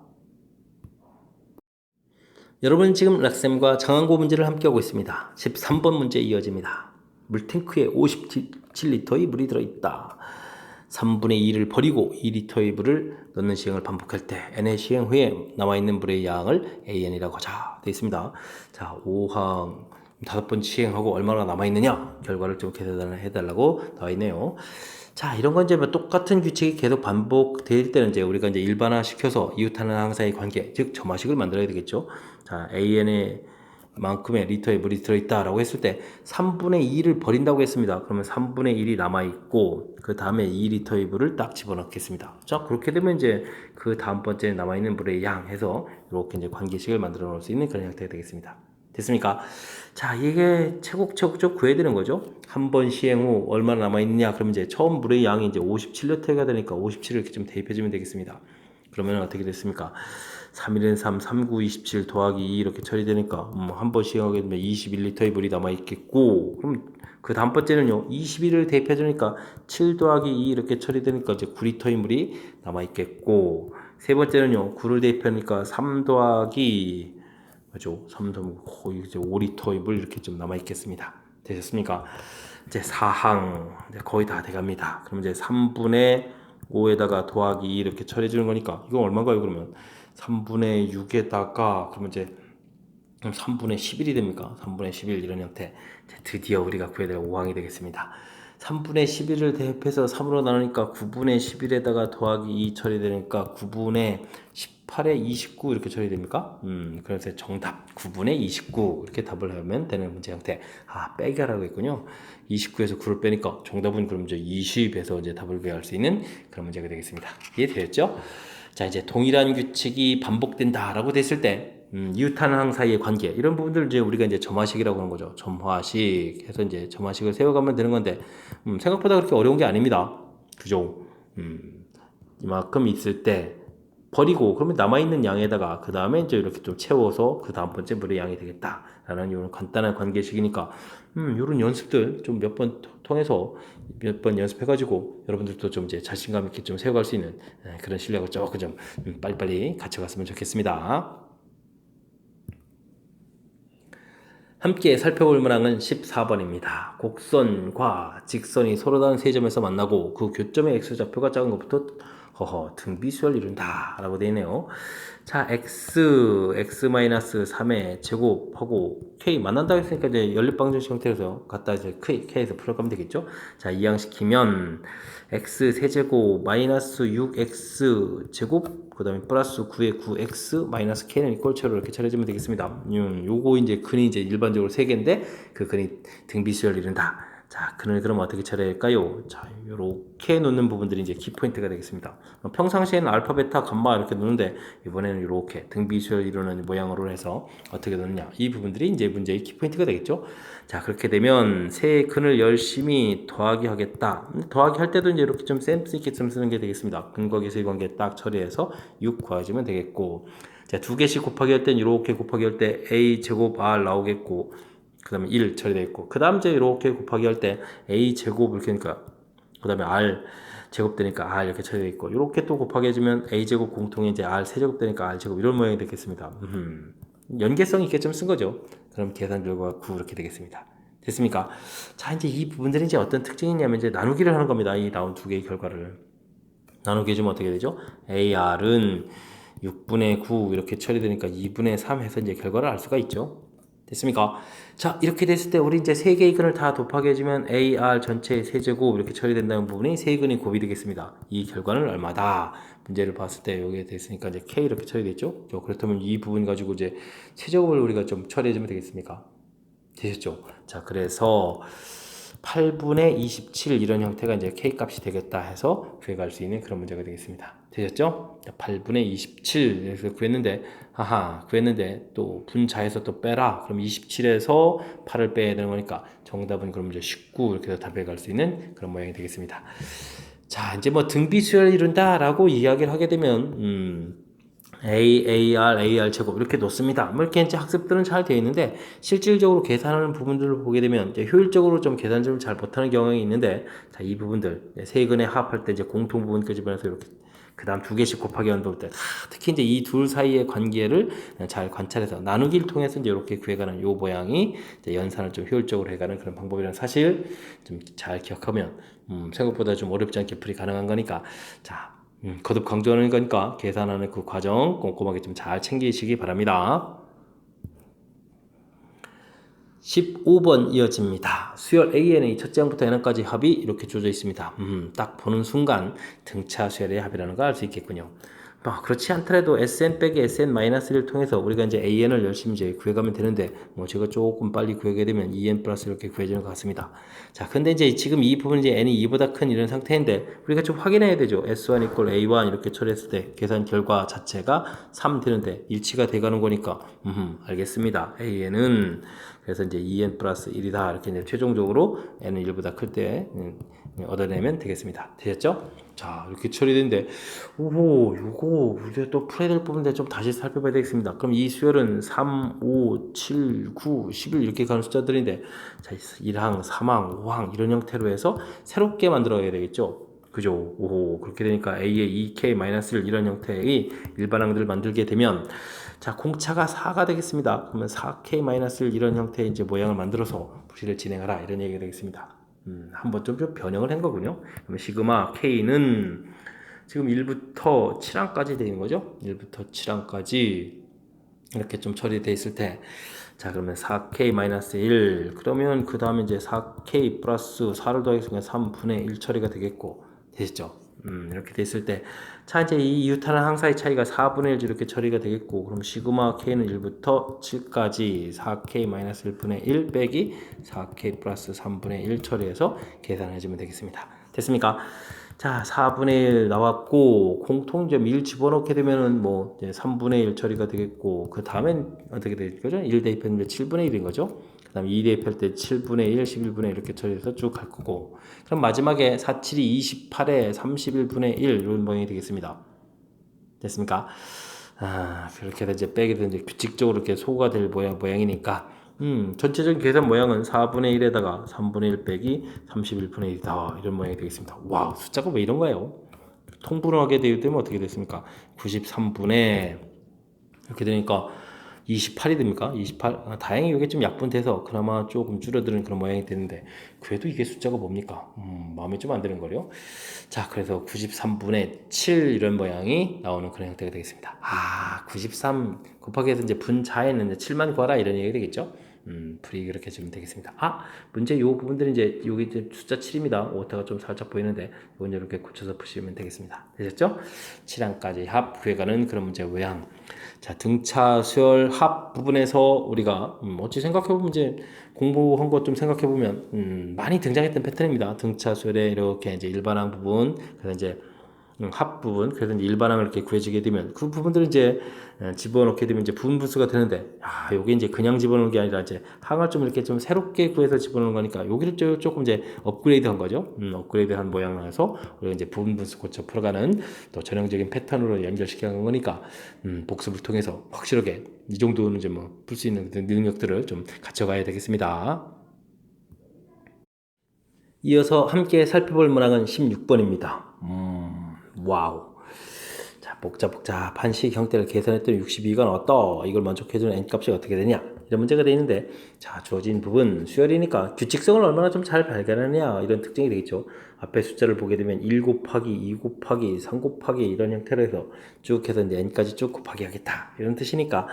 여러분 지금 락쌤과 장항고 문제를 함께하고 있습니다. 13번 문제 이어집니다. 물탱크에 57리터의 물이 들어있다. 3분의 2를 버리고 2리터의 물을 넣는 시행을 반복할 때 n의 시행 후에 남아있는 물의 양을 AN이라고 하자 되어 있습니다. 자, 5항 5번 시행하고 얼마나 남아있느냐 결과를 좀 계산해달라고 나와 있네요. 자, 이런 건 이제 뭐 똑같은 규칙이 계속 반복될 때는 이제 우리가 이제 일반화 시켜서 이웃하는 항사의 관계, 즉 점화식을 만들어야 되겠죠. 자, AN의 만큼의 리터의 물이 들어있다라고 했을 때 3분의 2를 버린다고 했습니다. 그러면 3분의 1이 남아있고 그 다음에 2리터의 물을 딱 집어넣겠습니다. 자, 그렇게 되면 이제 그 다음 번째 남아있는 물의 양 해서 이렇게 이제 관계식을 만들어 놓을 수 있는 그런 형태가 되겠습니다. 됐습니까? 자, 이게 차곡차곡 구해야 되는 거죠. 한 번 시행 후 얼마나 남아있느냐 그러면 이제 처음 물의 양이 이제 57리터가 되니까 57을 이렇게 좀 대입해주면 되겠습니다. 그러면 어떻게 됐습니까? 3일은 3, 39, 27 더하기 2 이렇게 처리되니까 한 번 시행하게 되면 21리터의 물이 남아있겠고 그럼 그 다음 번째는요 21을 대입해주니까 7 더하기 2 이렇게 처리되니까 이제 9리터의 물이 남아있겠고 세 번째는요 9를 대입하니까 3 더하기 그죠? 3 더하기 거의 이제 5리터의 물 이렇게 좀 남아있겠습니다. 되셨습니까? 이제 4항 이제 거의 다 돼갑니다. 그럼 이제 3분의 5에다가 더하기 2 이렇게 처리해주는 거니까 이건 얼마인가요? 그러면 3분의 6에다가 그러면 이제 3분의 11이 됩니까? 3분의 11 이런 형태. 드디어 우리가 구해야 될 5항이 되겠습니다. 3분의 11을 대입해서 3으로 나누니까 9분의 11에다가 더하기 2 처리되니까 9분의 18에 29 이렇게 처리됩니까? 그래서 정답 9분의 29 이렇게 답을 하면 되는 문제 형태. 빼기 하라고 했군요. 29에서 9를 빼니까 정답은 그럼 이제 20에서 이제 답을 구할 수 있는 그런 문제가 되겠습니다. 이해되셨죠? 자, 이제 동일한 규칙이 반복된다라고 됐을 때 이웃하는 항 사이의 관계 이런 부분들 이제 우리가 이제 점화식이라고 하는 거죠. 점화식 해서 이제 점화식을 세워가면 되는 건데 생각보다 그렇게 어려운 게 아닙니다. 그죠? 이만큼 있을 때 버리고 그러면 남아있는 양에다가 그 다음에 이제 이렇게 좀 채워서 그 다음 번째 물의 양이 되겠다라는 이런 간단한 관계식이니까 이런 연습들 좀 몇 번 통해서 몇 번 연습해가지고 여러분들도 좀 이제 자신감 있게 좀 세워갈 수 있는 그런 실력을 조금 좀 빨리빨리 갖춰갔으면 좋겠습니다. 함께 살펴볼 문항은 14번입니다. 곡선과 직선이 서로 다른 세 점에서 만나고 그 교점의 x좌표가 작은 것부터 등비수열 이룬다 라고 되어 있네요. 자, x-3의 제곱하고 k 만난다고 했으니까 이제 연립방정식 형태에서 갖다 이제 k에서 풀어가면 되겠죠. 자, 이항시키면 x 세제곱 마이너스 6x 제곱 그 다음에 플러스 9의 9x 마이너스 k는 이꼴체로 이렇게 처리해주면 되겠습니다. 요거 이제 근이 이제 일반적으로 3개인데 그 근이 등비수열 이룬다. 자, 근을 그럼 어떻게 처리할까요? 자, 요렇게 놓는 부분들이 이제 키포인트가 되겠습니다. 평상시에는 알파, 베타, 감마 이렇게 놓는데 이번에는 이렇게 등비수열 이루는 모양으로 해서 어떻게 놓느냐 이 부분들이 이제 문제의 키포인트가 되겠죠. 자, 그렇게 되면 세 근을 열심히 더하기 하겠다. 더하기 할 때도 이제 이렇게 좀 센스 있게 좀 쓰는 게 되겠습니다. 근과 계수의 관계 딱 처리해서 6 구해주면 되겠고, 자, 두 개씩 곱하기 할 땐 이렇게 곱하기 할 때 a 제곱 r 나오겠고, 그 다음에 1 처리되어 있고 그 다음 이제 이렇게 곱하기 할 때 a 제곱 이렇게 하니까 그 다음에 r 제곱 되니까 r 이렇게 처리되어 있고, 이렇게 또 곱하기 해주면 a 제곱 공통에 이제 r 세제곱 되니까 r 제곱 이런 모양이 되겠습니다. 연계성 있게 좀 쓴 거죠. 그럼 계산 결과가 9 이렇게 되겠습니다. 됐습니까? 자, 이제 이 부분들이 이제 어떤 특징이 있냐면 이제 나누기를 하는 겁니다. 이 나온 두 개의 결과를 나누기 해주면 어떻게 되죠? AR은 6분의 9 이렇게 처리되니까 2분의 3 해서 이제 결과를 알 수가 있죠. 됐습니까? 자, 이렇게 됐을 때 우리 이제 세 개의 근을 다 곱하기 해주면 AR 전체의 세제곱 이렇게 처리된다는 부분이 세 근이 곱이 되겠습니다. 이 결과는 얼마다? 문제를 봤을 때 여기에 됐으니까 이제 K 이렇게 처리됐죠? 그렇다면 이 부분 가지고 이제 세제곱을 우리가 좀 처리해주면 되겠습니까? 되셨죠? 자, 그래서 8분의 27 이런 형태가 이제 K 값이 되겠다 해서 구해갈 수 있는 그런 문제가 되겠습니다. 되셨죠? 8분의 27 이렇게 구했는데, 구했는데 또 분자에서 또 빼라. 그럼 27에서 8을 빼야 되는 거니까 정답은 그럼 이제 19 이렇게 해서 답에 갈 수 있는 그런 모양이 되겠습니다. 자, 이제 뭐 등비수열을 이룬다라고 이야기를 하게 되면, AR 제곱 이렇게 놓습니다. 뭐 이렇게 이제 학습들은 잘 되어 있는데 실질적으로 계산하는 부분들을 보게 되면 이제 효율적으로 좀 계산을 좀 잘 못하는 경향이 있는데, 자, 이 부분들 세 근의 합할 때 이제 공통 부분 끄집어내서 이렇게 그 다음 두 개씩 곱하기 하는 때 특히 이제 이 둘 사이의 관계를 잘 관찰해서 나누기를 통해서 이제 이렇게 구해가는 요 모양이 이제 연산을 좀 효율적으로 해가는 그런 방법이라는 사실 좀 잘 기억하면 생각보다 좀 어렵지 않게 풀이 가능한 거니까, 자, 거듭 강조하는 거니까 계산하는 그 과정 꼼꼼하게 좀 잘 챙기시기 바랍니다. 15번 이어집니다. 수열 AN의 첫째 항부터 n항까지 합이 이렇게 주어져 있습니다. 딱 보는 순간 등차 수열의 합이라는 걸 알 수 있겠군요. 그렇지 않더라도 SN 빼기 SN-1를 통해서 우리가 이제 AN을 열심히 이제 구해가면 되는데, 뭐 제가 조금 빨리 구하게 되면 EN 플러스 이렇게 구해지는 것 같습니다. 자, 근데 이제 지금 이 부분 이제 N이 2보다 큰 이런 상태인데 우리가 좀 확인해야 되죠. S1 equal A1 이렇게 처리했을 때 계산 결과 자체가 3 되는데 일치가 돼가는 거니까, 알겠습니다. AN은 그래서 이제 EN 플러스 1이다. 이렇게 이제 최종적으로 N은 1보다 클 때 얻어내면 되겠습니다. 되셨죠? 자, 이렇게 처리되는데, 요거 우리가 또 풀어야 될 부분인데 좀 다시 살펴봐야 되겠습니다. 그럼 이 수열은 3, 5, 7, 9, 11 이렇게 가는 숫자들인데, 자, 1항, 3항, 5항 이런 형태로 해서 새롭게 만들어야 되겠죠. 그죠? 그렇게 되니까 A의 2K-1 이런 형태의 일반항들을 만들게 되면, 자, 공차가 4가 되겠습니다. 그러면 4K-1 이런 형태의 이제 모양을 만들어서 풀이를 진행하라 이런 얘기가 되겠습니다. 한번 좀 변형을 한 거군요. 그러면 시그마 K는 지금 1부터 7항까지 되는 거죠. 1부터 7항까지 이렇게 좀 처리되어 있을 때, 자, 그러면 4K-1 그러면 그 다음에 이제 4K 플러스 4를 더해서 3분의 1 처리가 되겠고, 되셨죠? 이렇게 됐을 때, 자, 이제 이 유탄한 항사의 차이가 4분의 1 이렇게 처리가 되겠고, 그럼 시그마 K는 1부터 7까지 4K-1분의 1 빼기 4K 플러스 3분의 1 처리해서 계산해주면 되겠습니다. 됐습니까? 자, 4분의 1 나왔고, 공통점 1 집어넣게 되면은 뭐, 이제 3분의 1 처리가 되겠고, 그 다음엔 어떻게 되죠? 1 대입했는데 7분의 1인 거죠? 그 다음에 2 대입할 때 7분의 1, 11분의 1 이렇게 처리해서 쭉 갈 거고, 그럼 마지막에 4, 7이 28에 31분의 1 이런 모양이 되겠습니다. 됐습니까? 그렇게 해서 이제 빼게 되는데 규칙적으로 이렇게 소구가 될 모양이니까, 전체적인 계산 모양은 4분의 1에다가 3분의 1 빼기 31분의 1이다. 이런 모양이 되겠습니다. 와, 숫자가 왜 이런 거예요? 통분하게 되면 어떻게 됐습니까? 93분의 이렇게 되니까 28이 됩니까? 28. 다행히 이게 좀 약분돼서 그나마 조금 줄어드는 그런 모양이 되는데, 그래도 이게 숫자가 뭡니까? 마음에 좀 안 드는 거요. 자, 그래서 93분의 7 이런 모양이 나오는 그런 형태가 되겠습니다. 93 곱하기 해서 이제 분자에는 이제 7만 구하라 이런 얘기가 되겠죠? 풀이 그렇게 주면 되겠습니다. 문제 요 부분들은 이제 여기 이제 숫자 7입니다. 오타가 좀 살짝 보이는데 이건 이렇게 고쳐서 푸시면 되겠습니다. 되셨죠? 7항까지 합 구해가는 그런 문제 외양. 자, 등차 수열 합 부분에서 우리가 어찌 생각해보면 이제 공부한 것 좀 생각해보면 많이 등장했던 패턴입니다. 등차 수열에 이렇게 이제 일반항 부분, 그래서 이제 합 부분, 그래서 이제 일반항을 이렇게 구해지게 되면 그 부분들을 이제 집어넣게 되면 이제 부분 분수가 되는데, 요게 이제 그냥 집어넣는 게 아니라 이제 항을 좀 이렇게 좀 새롭게 구해서 집어넣는 거니까 여기를 조금 이제 업그레이드 한 거죠. 업그레이드 한 모양을 해서 우리가 이제 부분 분수 고쳐 풀어가는 또 전형적인 패턴으로 연결시켜 간 거니까, 복습을 통해서 확실하게 이 정도는 이제 뭐 풀 수 있는 능력들을 좀 갖춰가야 되겠습니다. 이어서 함께 살펴볼 문항은 16번입니다. 와우. 자, 복잡한 식 형태를 계산했더니 62가 나왔다. 이걸 만족해주는 n값이 어떻게 되냐? 이런 문제가 되어 있는데, 자, 주어진 부분 수열이니까 규칙성을 얼마나 좀 잘 발견하느냐 이런 특징이 되겠죠. 앞에 숫자를 보게 되면 1 곱하기 2 곱하기 3 곱하기 이런 형태로 해서 쭉 해서 이제 n까지 쭉 곱하기 하겠다 이런 뜻이니까,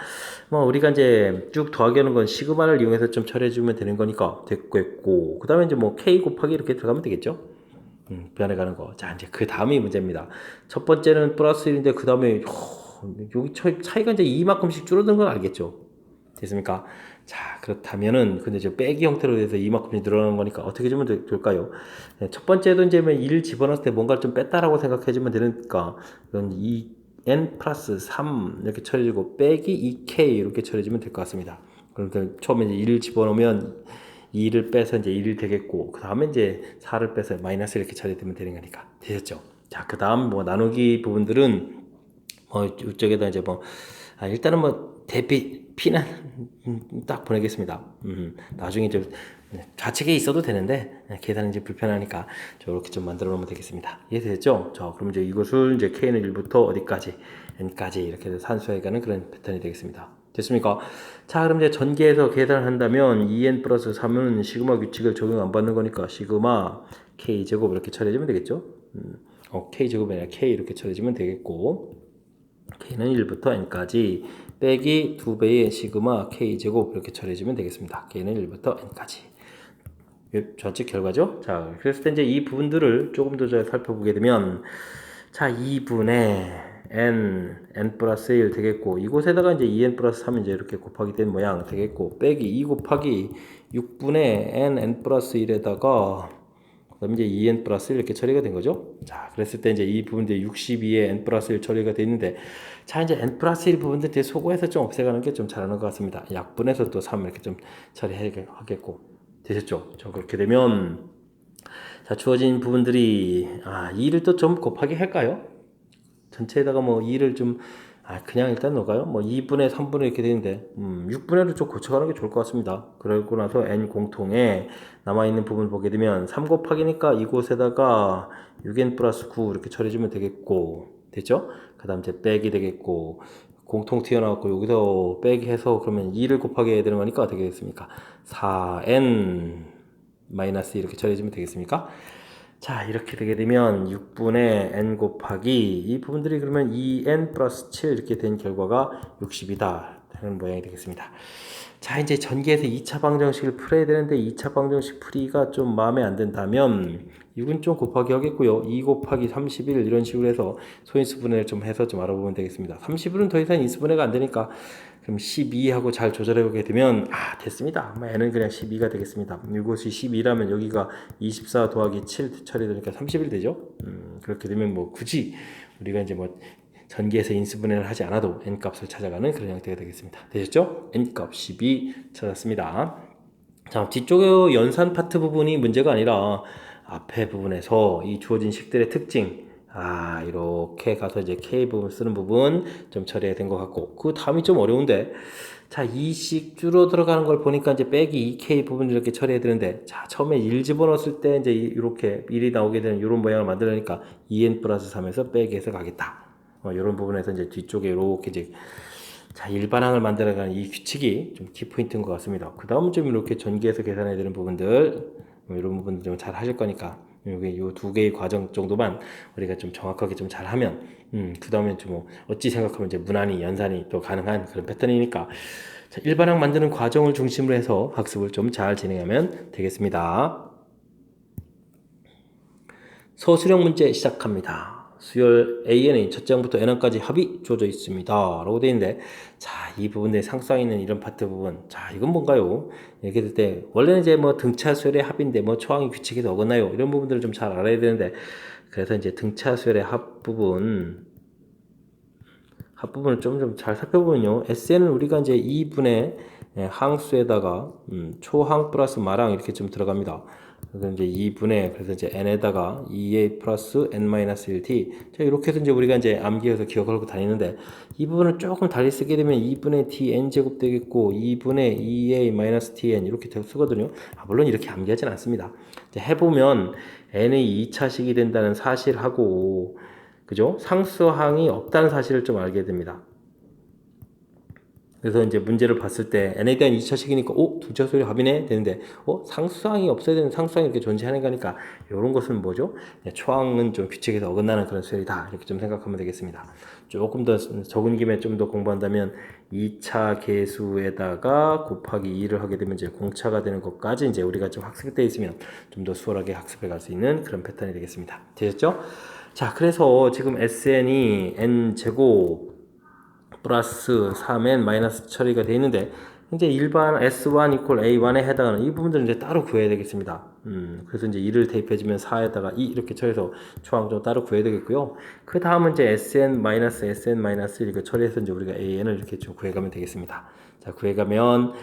뭐 우리가 이제 쭉 더하기 하는 건 시그마를 이용해서 좀 처리해주면 되는 거니까 됐고, 그 다음에 이제 뭐 k 곱하기 이렇게 들어가면 되겠죠. 변해가는 거. 자, 이제 그 다음이 문제입니다. 첫 번째는 플러스 1인데 그 다음에 여기 차이가 이제 이만큼씩 줄어드는 건 알겠죠. 됐습니까? 자, 그렇다면은 근데 이제 빼기 형태로 돼서 이만큼씩 늘어나는 거니까 어떻게 주면 될까요? 네, 첫 번째도 이제 1 집어넣었을 때 뭔가를 좀 뺐다라고 생각해 주면 되니까 이건 2n 플러스 3 이렇게 처리해주고 빼기 2k 이렇게 처리해주면 될 것 같습니다. 그러니까 처음에 이제 1 집어넣으면 2를 빼서 이제 1이 되겠고, 그 다음에 이제 4를 빼서 마이너스 이렇게 처리되면 되는 거니까. 되셨죠? 자, 그 다음 뭐 나누기 부분들은 이쪽에다 이제 일단은 P는 딱 보내겠습니다. 나중에 좀 좌측에 있어도 되는데 계산은 이제 불편하니까 저렇게 좀 만들어 놓으면 되겠습니다. 이해되셨죠? 자, 그럼 이제 이것을 이제 K는 1부터 어디까지 n까지 이렇게 해서 산수해 가는 그런 패턴이 되겠습니다. 됐습니까? 자, 그럼 이제 전개해서 계산을 한다면 2n 플러스 3은 시그마 규칙을 적용 안 받는 거니까 시그마 k제곱 이렇게 처리해주면 되겠죠? k제곱이 아니라 k 이렇게 처리해주면 되겠고, k는 1부터 n까지 빼기 2배의 시그마 k제곱 이렇게 처리해주면 되겠습니다. k는 1부터 n까지. 좌측 결과죠? 자, 그랬을 때 이제 이 부분들을 조금 더 잘 살펴보게 되면, 자, 2분의 n 플러스 1 되겠고, 이곳에다가 이제 2n 플러스 3 이제 이렇게 곱하기 된 모양 되겠고, 빼기 2 곱하기 6분의 n 플러스 1에다가 그다음에 이제 2n 플러스 1 이렇게 처리가 된 거죠. 자, 그랬을 때 이제 이 부분들 62에 n 플러스 1 처리가 돼 있는데, 자, 이제 n 플러스 1 부분들 뒤에 소거해서 좀 없애가는 게 좀 잘하는 것 같습니다. 약분해서 또 3 이렇게 좀 처리하겠고. 되셨죠? 저 그렇게 되면, 자, 주어진 부분들이 2를 또 좀 곱하기 할까요? 전체에다가 2를 좀 그냥 일단 넣을까요? 2분의 3분의 이렇게 되는데 6분의를 좀 고쳐가는 게 좋을 것 같습니다. 그러고 나서 n 공통에 남아있는 부분을 보게 되면 3 곱하기니까 이곳에다가 6n 플러스 9 이렇게 처리해주면 되겠고, 됐죠? 그 다음 이제 빼기 되겠고, 공통 튀어나왔고 여기서 빼기 해서 그러면 2를 곱하기 해야 되는 거니까 어떻게 되겠습니까? 4n 마이너스 이렇게 처리해주면 되겠습니까? 자, 이렇게 되게 되면 6분의 n 곱하기 이 부분들이 그러면 2n 플러스 7 이렇게 된 결과가 60이다 하는 모양이 되겠습니다. 자, 이제 전개해서 2차 방정식을 풀어야 되는데 2차 방정식 풀이가 좀 마음에 안 든다면 이건 좀 곱하기 하겠고요. 2 곱하기 31 이런 식으로 해서 소인수분해를 좀 해서 좀 알아보면 되겠습니다. 30은 더 이상 인수분해가 안 되니까 그럼 12하고 잘 조절해 보게 되면 됐습니다. n은 그냥 12가 되겠습니다. 이곳이 12라면 여기가 24 더하기 7 처리되니까 31 되죠. 그렇게 되면 굳이 우리가 이제 전개해서 인수분해를 하지 않아도 n값을 찾아가는 그런 형태가 되겠습니다. 되셨죠? n값 12 찾았습니다. 자, 뒤쪽의 연산 파트 부분이 문제가 아니라 앞에 부분에서 이 주어진 식들의 특징, 이렇게 가서 이제 K 부분 쓰는 부분 좀 처리해야 된 것 같고, 그 다음이 좀 어려운데, 자, 2씩 줄어들어가는 걸 보니까 이제 빼기 2K 부분을 이렇게 처리해야 되는데, 자, 처음에 1 집어넣었을 때 이제 이렇게 1이 나오게 되는 이런 모양을 만들려니까 2n 플러스 3에서 빼기 해서 가겠다. 이런 부분에서 이제 뒤쪽에 이렇게 이제 자, 일반항을 만들어가는 이 규칙이 좀 키포인트인 것 같습니다. 그 다음은 좀 이렇게 전개해서 계산해야 되는 부분들, 이런 부분들 좀 잘 하실 거니까, 여기 요 두 개의 과정 정도만 우리가 좀 정확하게 좀 잘 하면, 그 다음에 좀 어찌 생각하면 이제 문안이, 연산이 또 가능한 그런 패턴이니까, 자, 일반항 만드는 과정을 중심으로 해서 학습을 좀 잘 진행하면 되겠습니다. 서술형 문제 시작합니다. 수열 AN이 첫째 항부터 N항까지 합이 주어져 있습니다. 라고 되어 있는데, 자, 이 부분에 상수항 있는 이런 파트 부분. 자, 이건 뭔가요? 이렇게 될 때, 원래는 이제 등차 수열의 합인데, 초항이 규칙에서 어긋나요? 이런 부분들을 좀 잘 알아야 되는데, 그래서 이제 등차 수열의 합 부분을 좀 잘 살펴보면요. SN은 우리가 이제 2분의 항수에다가 초항 플러스 마랑 이렇게 좀 들어갑니다. 그래서 이제 2분의, 그래서 이제 n에다가 2a 플러스 n-1t. 자, 이렇게 해서 이제 우리가 이제 암기해서 기억하고 다니는데, 이 부분을 조금 달리 쓰게 되면 2분의 tn 제곱 되겠고, 2분의 2a-tn 이렇게 쓰거든요. 물론 이렇게 암기하진 않습니다. 이제 해보면 n의 2차식이 된다는 사실하고, 그죠? 상수항이 없다는 사실을 좀 알게 됩니다. 그래서 이제 문제를 봤을 때 n에 대한 2차식이니까 두 차수리 합이네 되는데 상수항이 없어야 되는 상수항이 이렇게 존재하는 거니까 이런 것은 뭐죠? 초항은 좀 규칙에서 어긋나는 그런 수열이다 이렇게 좀 생각하면 되겠습니다. 조금 더 적은 김에 좀 더 공부한다면 2차 계수에다가 곱하기 2를 하게 되면 이제 공차가 되는 것까지 이제 우리가 좀 학습돼 있으면 좀 더 수월하게 학습해 갈 수 있는 그런 패턴이 되겠습니다. 되셨죠? 자, 그래서 지금 SN이 n제곱 플러스 3n 마이너스 처리가 되어 있는데 이제 일반 S1 equal A1에 해당하는 이 부분들은 이제 따로 구해야 되겠습니다. 그래서 이제 2를 대입해주면 4에다가 2 이렇게 처리해서 초항 따로 구해야 되겠고요. 그 다음은 이제 SN 마이너스 SN 마이너스 이렇게 처리해서 이제 우리가 AN을 이렇게 좀 구해가면 되겠습니다. 자, 구해가면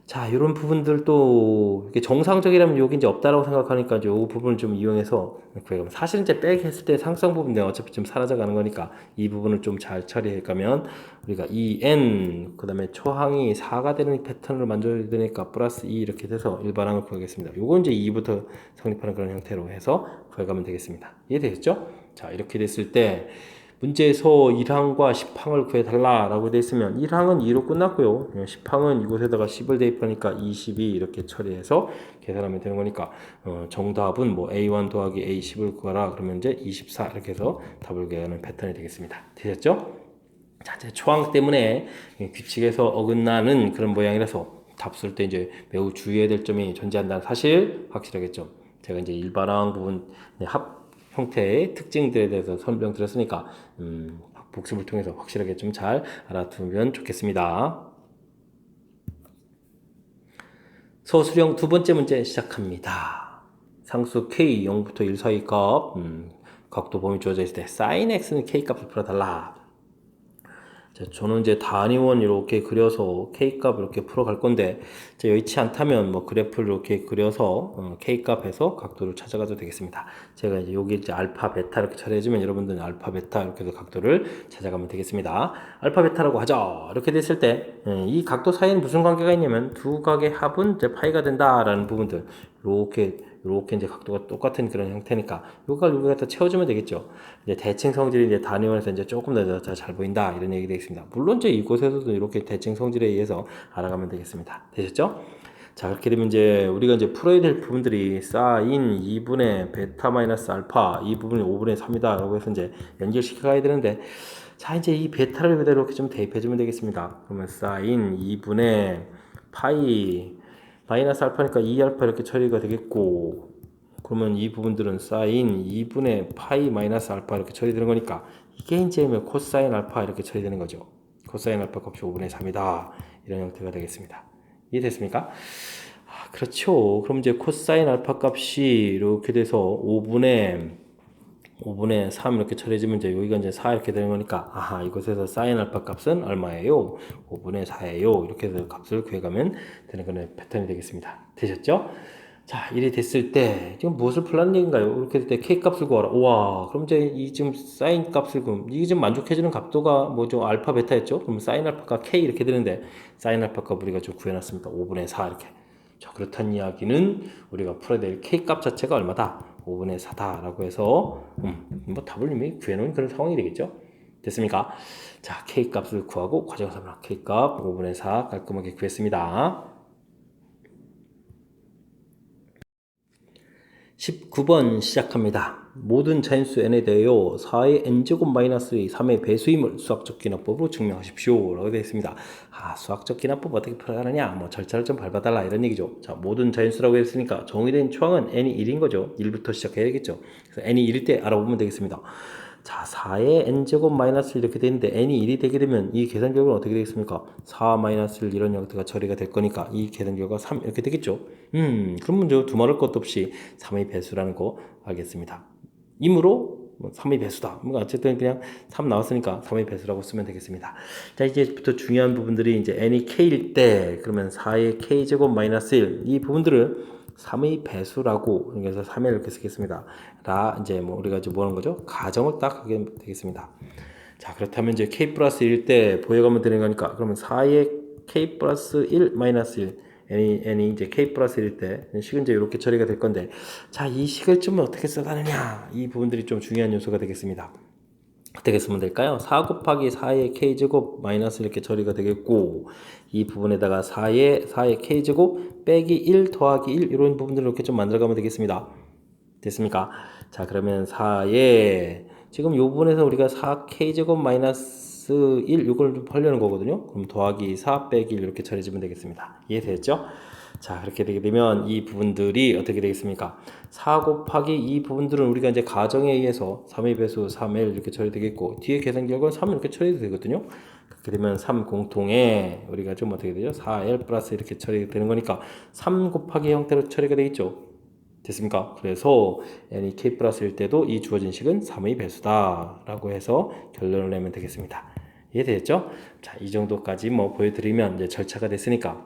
자, 이런 부분들도 이렇게 정상적이라면 여기 이제 없다라고 생각하니까 이제 이 부분을 좀 이용해서 구해가면 사실 이제 백 했을 때 상수항 부분은 어차피 좀 사라져가는 거니까 이 부분을 좀 잘 처리해 가면 우리가 2n 그다음에 초항이 4가 되는 패턴을 만들어야 되니까 플러스 2 이렇게 돼서 일반항을 구하겠습니다. 요건 이제 2부터 성립하는 그런 형태로 해서 구해가면 되겠습니다. 이해되셨죠? 자, 이렇게 됐을 때 문제에서 1항과 10항을 구해달라라고 되어 있으면 1항은 2로 끝났고요. 10항은 이곳에다가 10을 대입하니까 22 이렇게 처리해서 계산하면 되는 거니까 정답은 뭐 A1 더하기 A10을 구하라 그러면 이제 24 이렇게 해서 답을 구하는 패턴이 되겠습니다. 되셨죠? 자, 이제 초항 때문에 규칙에서 어긋나는 그런 모양이라서 답 쓸 때 이제 매우 주의해야 될 점이 존재한다는 사실 확실하겠죠. 제가 이제 일반항 부분 합 형태의 특징들에 대해서 설명드렸으니까 복습을 통해서 확실하게 좀 잘 알아두면 좋겠습니다. 서술형 두 번째 문제 시작합니다. 상수 k 0부터 1 사이 값 각도 범위 주어져 있을 때 sin x는 k 값을 풀어달라. 저는 이제 단위원 이렇게 그려서 K값 이렇게 풀어갈 건데, 여의치 않다면 뭐 그래프를 이렇게 그려서 K값에서 각도를 찾아가도 되겠습니다. 제가 이제 여기 이제 알파, 베타 이렇게 처리해주면 여러분들은 알파, 베타 이렇게 해서 각도를 찾아가면 되겠습니다. 알파, 베타라고 하죠. 이렇게 됐을 때, 이 각도 사이에는 무슨 관계가 있냐면 두 각의 합은 이제 파이가 된다라는 부분들, 이렇게 이제 각도가 똑같은 그런 형태니까 요걸 여기 갖다 채워주면 되겠죠. 이제 대칭 성질이 이제 단위원에서 이제 조금 더 잘 보인다 이런 얘기 되겠습니다. 물론 이제 이곳에서도 이렇게 대칭 성질에 의해서 알아가면 되겠습니다. 되셨죠? 자, 그렇게 되면 이제 우리가 이제 풀어야 될 부분들이 사인 2분의 베타 마이너스 알파 이 부분이 5분의 3이다 라고 해서 이제 연결시켜 가야 되는데, 자, 이제 이 베타를 여기다 이렇게 좀 대입해 주면 되겠습니다. 그러면 사인 2분의 파이 마이너스 알파니까 2알파 이렇게 처리가 되겠고, 그러면 이 부분들은 사인 2분의 파이 마이너스 알파 이렇게 처리되는 거니까 이게 이제 코사인 알파 이렇게 처리되는 거죠. 코사인 알파 값이 5분의 3이다 이런 형태가 되겠습니다. 이해됐습니까? 그렇죠. 그럼 이제 코사인 알파 값이 이렇게 돼서 5분의 3 이렇게 처리해지면 이제 여기가 이제 4 이렇게 되는 거니까 이곳에서 사인 알파 값은 얼마예요? 5분의 4예요. 이렇게 해서 값을 구해가면 되는 그런 패턴이 되겠습니다. 되셨죠? 자, 이리 됐을 때 지금 무엇을 풀라는 얘기인가요? 이렇게 될 때 k 값을 구하라. 우와, 그럼 이제 이 지금 사인 값을 이게 지금 만족해주는 각도가 뭐죠? 알파 베타였죠? 그럼 사인 알파가 k 이렇게 되는데 사인 알파 값 우리가 좀 구해놨습니다. 5분의 4 이렇게. 자, 그렇다는 이야기는 우리가 풀어야 될 k 값 자체가 얼마다? 5분의 4다라고 해서 뭐 답을 이미 구해놓은 그런 상황이 되겠죠. 됐습니까? 자, k 값을 구하고 과정상으로 k 값 5분의 4 깔끔하게 구했습니다. 19번 시작합니다. 모든 자연수 n에 대하여 4의 n제곱 마이너스 3의 배수임을 수학적 기납법으로 증명하십시오 라고 되어 있습니다. 수학적 기납법 어떻게 풀어가느냐, 뭐 절차를 좀 밟아달라 이런 얘기죠. 자, 모든 자연수라고 했으니까 정의된 초항은 n이 1인 거죠. 1부터 시작해야겠죠. 그래서 n이 1일 때 알아보면 되겠습니다. 자, 4의 n제곱 마이너스 이렇게 되는데 n이 1이 되게 되면 이 계산 결과는 어떻게 되겠습니까? 4 마이너스 1 이런 형태가 처리가 될 거니까 이 계산 결과 3 이렇게 되겠죠. 그러면 저 두말할 것도 없이 3의 배수라는 거 알겠습니다. 이므로 3의 배수다. 어쨌든 그냥 3 나왔으니까 3의 배수라고 쓰면 되겠습니다. 자, 이제부터 중요한 부분들이 이제 n이 k일 때 그러면 4의 k제곱 마이너스 1 이 부분들을 3의 배수라고 그래서 3에 이렇게 쓰겠습니다. 라 이제 뭐 우리가 이제 뭐 하는 거죠? 가정을 딱 하게 되겠습니다. 자, 그렇다면 이제 k 플러스 1일 때 보여가면 되는 거니까 그러면 4의 k 플러스 1 마이너스 1 n이 이제 k 플러스 1일 때 식은 이제 이렇게 처리가 될 건데, 자, 이 식을 좀 어떻게 써가느냐, 이 부분들이 좀 중요한 요소가 되겠습니다. 어떻게 쓰면 될까요? 4 곱하기 4의 k제곱 마이너스 이렇게 처리가 되겠고, 이 부분에다가 4의 k제곱 빼기 1 더하기 1 이런 부분들을 이렇게 좀 만들어가면 되겠습니다. 됐습니까? 자, 그러면 4의 지금 요 부분에서 우리가 4k제곱 마이너스 1 이걸 좀 하려는 거거든요. 그럼 더하기 4 빼기 1 이렇게 처리해주면 되겠습니다. 이해되셨죠? 자, 그렇게 되게 되면 이 부분들이 어떻게 되겠습니까? 4 곱하기 이 부분들은 우리가 이제 가정에 의해서 3의 배수 3L 이렇게 처리되겠고, 뒤에 계산 결과는 3 이렇게 처리도 되거든요. 그렇게 되면 3 공통에 우리가 좀 어떻게 되죠? 4L 플러스 이렇게 처리되는 거니까 3 곱하기 형태로 처리가 되겠죠. 됐습니까? 그래서 n이 k 플러스일 때도 이 주어진 식은 3의 배수다 라고 해서 결론을 내면 되겠습니다. 이해되셨죠? 자, 이 정도까지 뭐 보여드리면 이제 절차가 됐으니까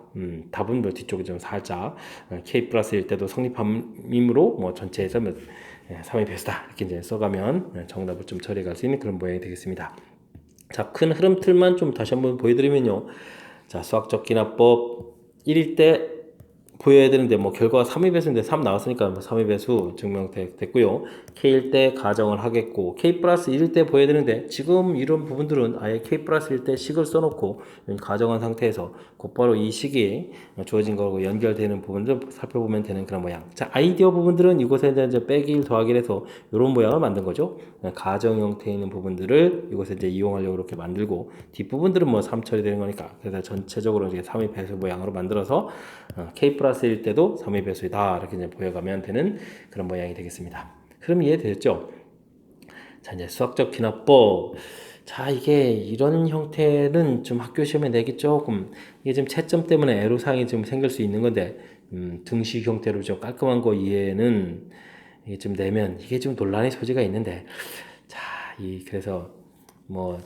답은 뭐 뒤쪽에 좀 살짝 k 플러스일 때도 성립함이므로 뭐 전체에서 3의 배수다 이렇게 이제 써가면 정답을 좀 처리할 수 있는 그런 모양이 되겠습니다. 자, 큰 흐름 틀만 좀 다시 한번 보여드리면요. 자, 수학적 기납법 1일 때 보여야 되는데 뭐 결과가 3의 배수인데 3 나왔으니까 뭐 3의 배수 증명됐고요. K일 때 가정을 하겠고, K 플러스 1일 때 보여야 되는데 지금 이런 부분들은 아예 K 플러스 1일 때 식을 써놓고 가정한 상태에서 곧바로 이 식이 주어진 거하고 연결되는 부분들 살펴보면 되는 그런 모양. 자, 아이디어 부분들은 이곳에 이제 빼기 1 더하기 1 해서 이런 모양을 만든 거죠. 가정 형태에 있는 부분들을 이곳에 이제 이용하려고 이렇게 만들고, 뒷부분들은 뭐 3 처리되는 거니까 그래서 전체적으로 이제 3의 배수 모양으로 만들어서 K 플러스일 때도 3의 배수이다 이렇게 이제 보여가면 되는 그런 모양이 되겠습니다. 그럼 이해되셨죠? 자, 이제 수학적 기납법. 자, 이게 이런 형태는 좀 학교 시험에 내기 조금 이게 지금 채점 때문에 애로사항이 좀 생길 수 있는 건데, 등식 형태로 좀 깔끔한 거 이해는 이게 좀 내면 이게 좀 논란의 소지가 있는데, 자, 그래서 뭐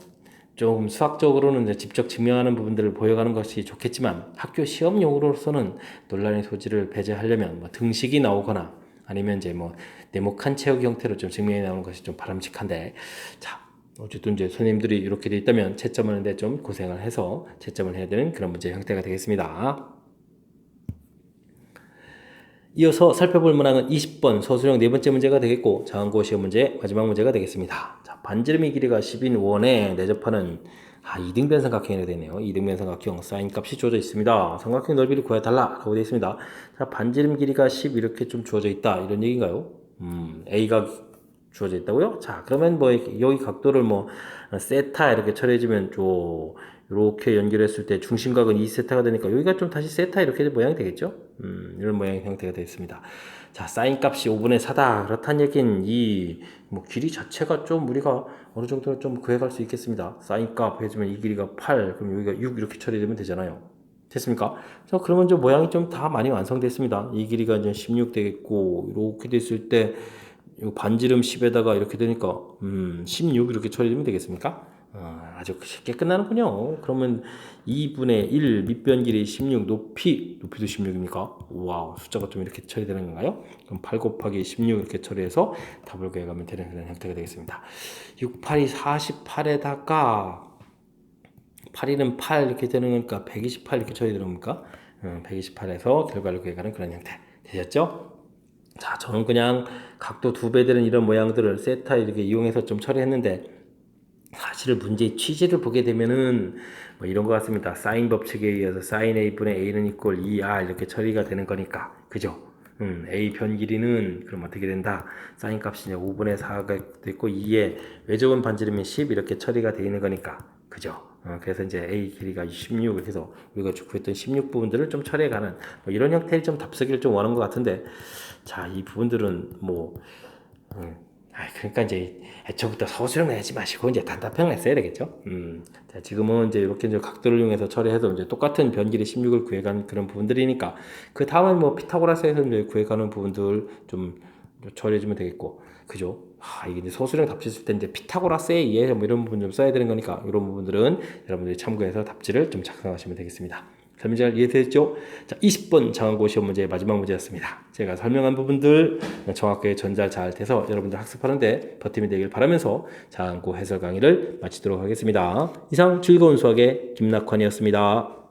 좀 수학적으로는 이제 직접 증명하는 부분들을 보여가는 것이 좋겠지만 학교 시험용으로서는 논란의 소지를 배제하려면 뭐 등식이 나오거나 아니면 이제 뭐 네모칸 채우기 형태로 좀 증명해 나오는 것이 좀 바람직한데, 자, 어쨌든 이제 선생님들이 이렇게 돼 있다면 채점을 하는데 좀 고생을 해서 채점을 해야 되는 그런 문제 형태가 되겠습니다. 이어서 살펴볼 문항은 20번 서술형 네 번째 문제가 되겠고, 자원고 시험 문제 마지막 문제가 되겠습니다. 자, 반지름의 길이가 10인 원에 내접하는 이등변 삼각형이 되네요. 이등변 삼각형 사인 값이 주어져 있습니다. 삼각형 넓이를 구해달라 라고 되어 있습니다. 자, 반지름 길이가 10 이렇게 좀 주어져 있다 이런 얘기인가요? A가 주어져 있다고요? 자, 그러면 뭐 여기 각도를 뭐 세타 이렇게 처리해주면 이렇게 연결했을 때 중심각은 2세타가 되니까 여기가 좀 다시 세타 이렇게 모양이 되겠죠? 이런 모양의 형태가 되어 있습니다. 자, 사인 값이 5분의 4다. 그렇다는 얘기는 이 뭐 길이 자체가 좀 우리가 어느 정도 좀 구해갈 수 있겠습니다. 사인 값 해주면 이 길이가 8, 그럼 여기가 6 이렇게 처리되면 되잖아요. 됐습니까? 자, 그러면 좀 모양이 좀 다 많이 완성됐습니다. 이 길이가 이제 16 되겠고, 이렇게 됐을 때 반지름 10에다가 이렇게 되니까 16 이렇게 처리되면 되겠습니까? 아주 쉽게 끝나는군요. 그러면 2분의 1 밑변 길이 16 높이도 16입니까? 와우, 숫자가 좀 이렇게 처리되는 건가요? 그럼 8 곱하기 16 이렇게 처리해서 답을 구해가면 되는 그런 형태가 되겠습니다. 6, 8이 48에다가 8이는 8 이렇게 되는 거니까 128 이렇게 처리되는 겁니까? 128에서 결과를 구해가는 그런 형태 되셨죠? 자, 저는 그냥 각도 2배 되는 이런 모양들을 세타 이렇게 이용해서 좀 처리했는데, 사실 문제의 취지를 보게 되면은 뭐 이런 것 같습니다. 사인 법칙에 의해서 사인 A분의 A는 이꼴 2R 이렇게 처리가 되는 거니까, 그죠? A 변 길이는 그럼 어떻게 된다? 사인 값이 5분의 4가 됐고 2의 외접은 반지름이 10 이렇게 처리가 되어 있는 거니까, 그죠? 그래서 이제 A 길이가 16 이렇게 해서 우리가 구했던 16 부분들을 좀 처리해가는 뭐 이런 형태의 좀 답쓰기를 좀 원하는 것 같은데, 자, 이 부분들은 뭐 그러니까 이제 애초부터 서술형 내지 마시고 이제 단답형 냈어야 되겠죠. 자, 지금은 이제 이렇게 이제 각도를 이용해서 처리해서 이제 똑같은 변길이 16을 구해간 그런 부분들이니까, 그 다음은 뭐 피타고라스에서 이제 구해가는 부분들 좀 처리해주면 되겠고, 그죠? 이게 이제 서술형 답지 쓸 때 이제 피타고라스에 의해서 뭐 이런 부분 좀 써야 되는 거니까 이런 부분들은 여러분들이 참고해서 답지를 좀 작성하시면 되겠습니다. 설명 잘 이해되셨죠? 자, 20번 장항고 시험 문제의 마지막 문제였습니다. 제가 설명한 부분들 정확하게 전달 잘 돼서 여러분들 학습하는데 버팀이 되길 바라면서 장항고 해설 강의를 마치도록 하겠습니다. 이상 즐거운 수학의 김낙환이었습니다.